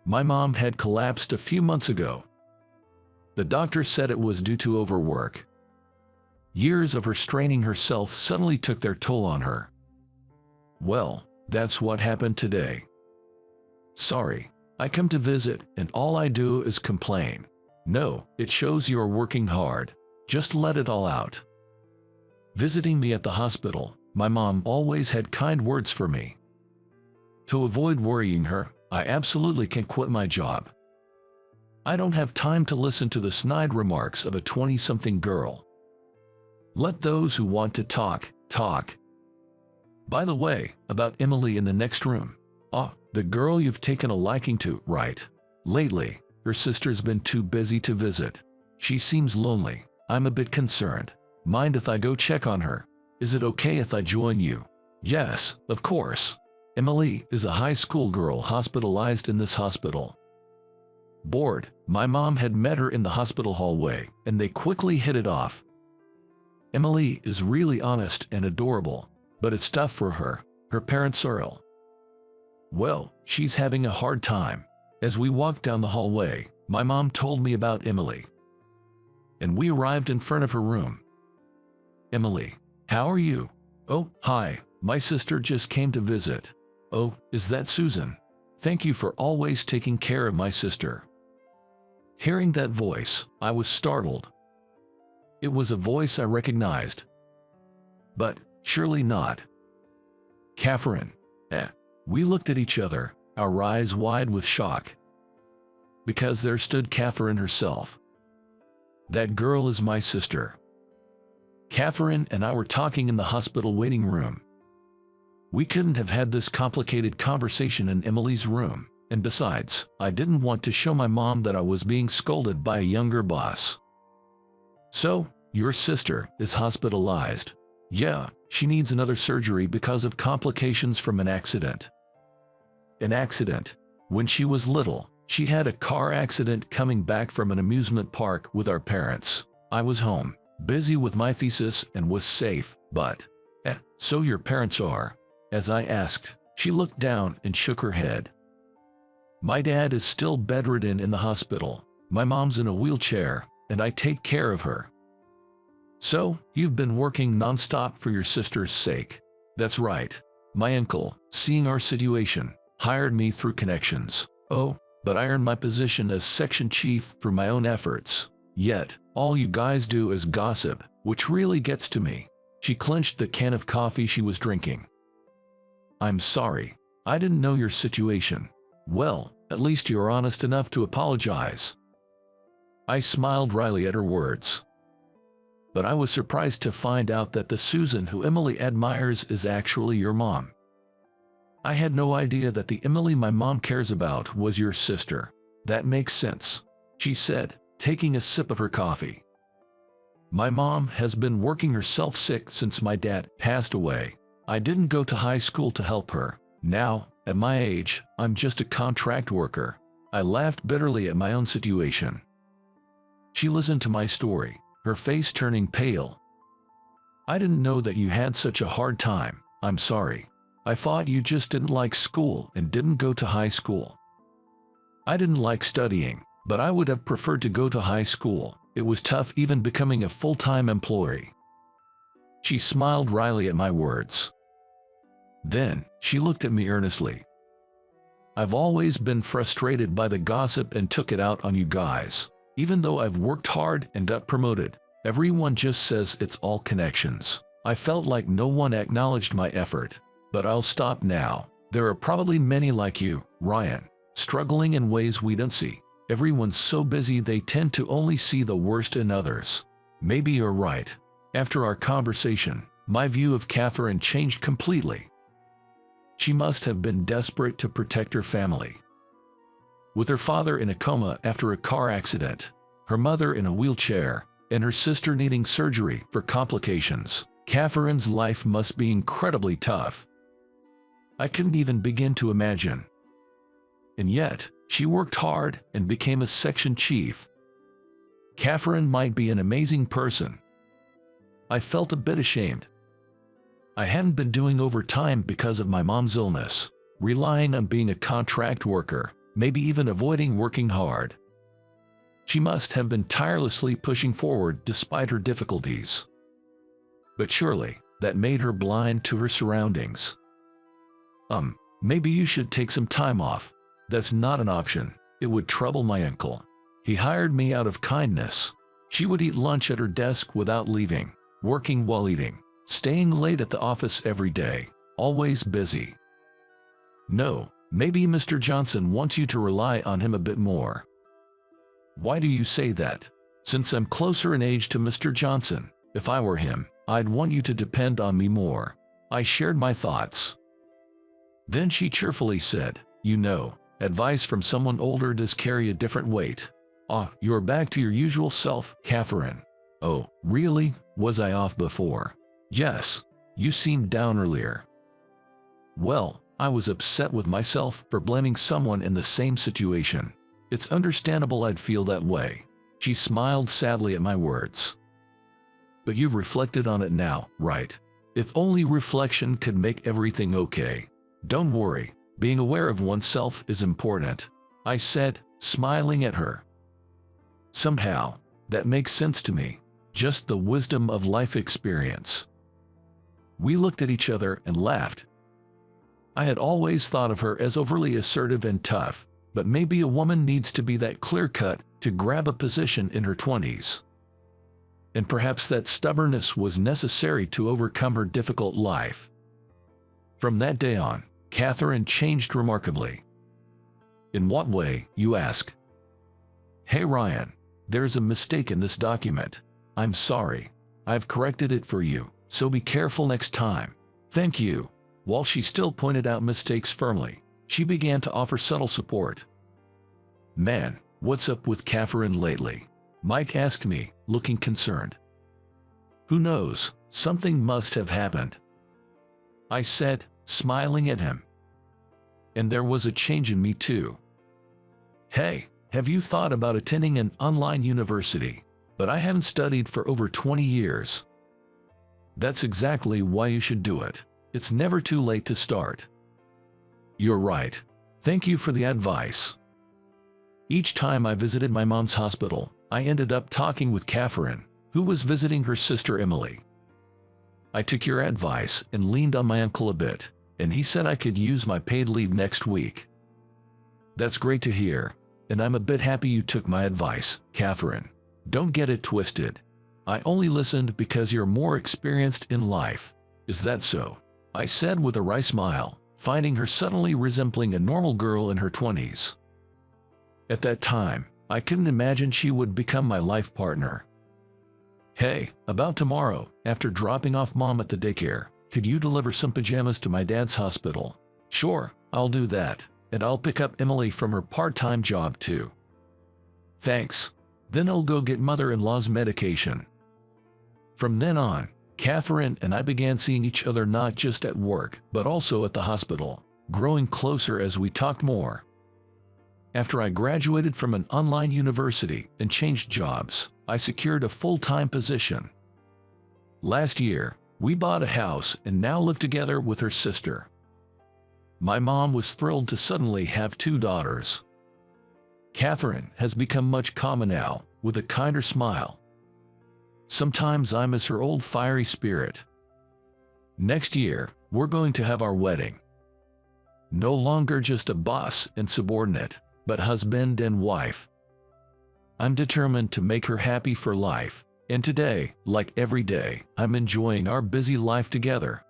S1: My mom had collapsed a few months ago. The doctor said it was due to overwork. Years of her straining herself suddenly took their toll on her. Well, that's what happened today. Sorry, I come to visit and all I do is complain. No, it shows you're working hard. Just let it all out. Visiting me at the hospital, my mom always had kind words for me. To avoid worrying her, I absolutely can't quit my job. I don't have time to listen to the snide remarks of a 20-something girl. Let those who want to talk, talk. By the way, about Emily in the next room. The girl you've taken a liking to, right? Lately, her sister's been too busy to visit. She seems lonely. I'm a bit concerned. Mind if I go check on her? Is it okay if I join you? Yes, of course. Emily is a high school girl hospitalized in this hospital. Bored, my mom had met her in the hospital hallway, and they quickly hit it off. Emily is really honest and adorable, but it's tough for her. Her parents are ill. Well, she's having a hard time. As we walked down the hallway, my mom told me about Emily. And we arrived in front of her room. Emily, how are you? Oh, hi, my sister just came to visit. Oh, is that Susan? Thank you for always taking care of my sister. Hearing that voice, I was startled. It was a voice I recognized. But surely not. Catherine. We looked at each other, our eyes wide with shock. Because there stood Catherine herself. That girl is my sister. Catherine and I were talking in the hospital waiting room. We couldn't have had this complicated conversation in Emily's room, and besides, I didn't want to show my mom that I was being scolded by a younger boss. So, your sister is hospitalized. Yeah, she needs another surgery because of complications from an accident. An accident. When she was little, she had a car accident coming back from an amusement park with our parents. I was home, busy with my thesis and was safe, but... So your parents are? As I asked, she looked down and shook her head. My dad is still bedridden in the hospital. My mom's in a wheelchair, and I take care of her. So, you've been working non-stop for your sister's sake. That's right. My uncle, seeing our situation, hired me through connections. Oh, but I earned my position as section chief through my own efforts. Yet, all you guys do is gossip, which really gets to me. She clenched the can of coffee she was drinking. I'm sorry. I didn't know your situation. Well, at least you're honest enough to apologize. I smiled wryly at her words. But I was surprised to find out that the Susan who Emily admires is actually your mom. I had no idea that the Emily my mom cares about was your sister. That makes sense, she said, taking a sip of her coffee. My mom has been working herself sick since my dad passed away. I didn't go to high school to help her. Now, at my age, I'm just a contract worker. I laughed bitterly at my own situation. She listened to my story, her face turning pale. I didn't know that you had such a hard time. I'm sorry. I thought you just didn't like school and didn't go to high school. I didn't like studying, but I would have preferred to go to high school. It was tough even becoming a full-time employee. She smiled wryly at my words. Then, she looked at me earnestly. I've always been frustrated by the gossip and took it out on you guys. Even though I've worked hard and got promoted, everyone just says it's all connections. I felt like no one acknowledged my effort. But I'll stop now. There are probably many like you, Ryan, struggling in ways we don't see. Everyone's so busy they tend to only see the worst in others. Maybe you're right. After our conversation, my view of Catherine changed completely. She must have been desperate to protect her family. With her father in a coma after a car accident, her mother in a wheelchair, and her sister needing surgery for complications, Catherine's life must be incredibly tough. I couldn't even begin to imagine. And yet, she worked hard and became a section chief. Catherine might be an amazing person. I felt a bit ashamed. I hadn't been doing overtime because of my mom's illness, relying on being a contract worker, maybe even avoiding working hard. She must have been tirelessly pushing forward despite her difficulties. But surely, that made her blind to her surroundings. Maybe you should take some time off. That's not an option. It would trouble my uncle. He hired me out of kindness. She would eat lunch at her desk without leaving, working while eating, staying late at the office every day, always busy. No, maybe Mr. Johnson wants you to rely on him a bit more. Why do you say that? Since I'm closer in age to Mr. Johnson, if I were him, I'd want you to depend on me more. I shared my thoughts. Then she cheerfully said, you know, advice from someone older does carry a different weight. You're back to your usual self, Catherine. Oh, really? Was I off before? Yes, you seemed down earlier. Well, I was upset with myself for blaming someone in the same situation. It's understandable I'd feel that way. She smiled sadly at my words. But you've reflected on it now, right? If only reflection could make everything okay. Don't worry, being aware of oneself is important, I said, smiling at her. Somehow, that makes sense to me. Just the wisdom of life experience. We looked at each other and laughed. I had always thought of her as overly assertive and tough, but maybe a woman needs to be that clear-cut to grab a position in her 20s. And perhaps that stubbornness was necessary to overcome her difficult life. From that day on, Catherine changed remarkably. In what way, you ask? Hey Ryan, there's a mistake in this document. I'm sorry. I've corrected it for you, so be careful next time. Thank you. While she still pointed out mistakes firmly, she began to offer subtle support. Man, what's up with Catherine lately? Mike asked me, looking concerned. Who knows, something must have happened. I said, smiling at him. And there was a change in me too. Hey, have you thought about attending an online university? But I haven't studied for over 20 years. That's exactly why you should do it. It's never too late to start. You're right. Thank you for the advice. Each time I visited my mom's hospital, I ended up talking with Catherine, who was visiting her sister Emily. I took your advice and leaned on my uncle a bit, and he said I could use my paid leave next week. That's great to hear, and I'm a bit happy you took my advice, Catherine. Don't get it twisted. I only listened because you're more experienced in life. Is that so? I said with a wry smile, finding her suddenly resembling a normal girl in her 20s. At that time, I couldn't imagine she would become my life partner. Hey, about tomorrow, after dropping off mom at the daycare, could you deliver some pajamas to my dad's hospital? Sure, I'll do that, and I'll pick up Emily from her part-time job too. Thanks. Then I'll go get mother-in-law's medication. From then on, Catherine and I began seeing each other not just at work, but also at the hospital, growing closer as we talked more. After I graduated from an online university and changed jobs, I secured a full-time position. Last year, we bought a house and now live together with her sister. My mom was thrilled to suddenly have 2 daughters. Catherine has become much calmer now, with a kinder smile. Sometimes I miss her old fiery spirit. Next year, we're going to have our wedding. No longer just a boss and subordinate, but husband and wife. I'm determined to make her happy for life, and today, like every day, I'm enjoying our busy life together.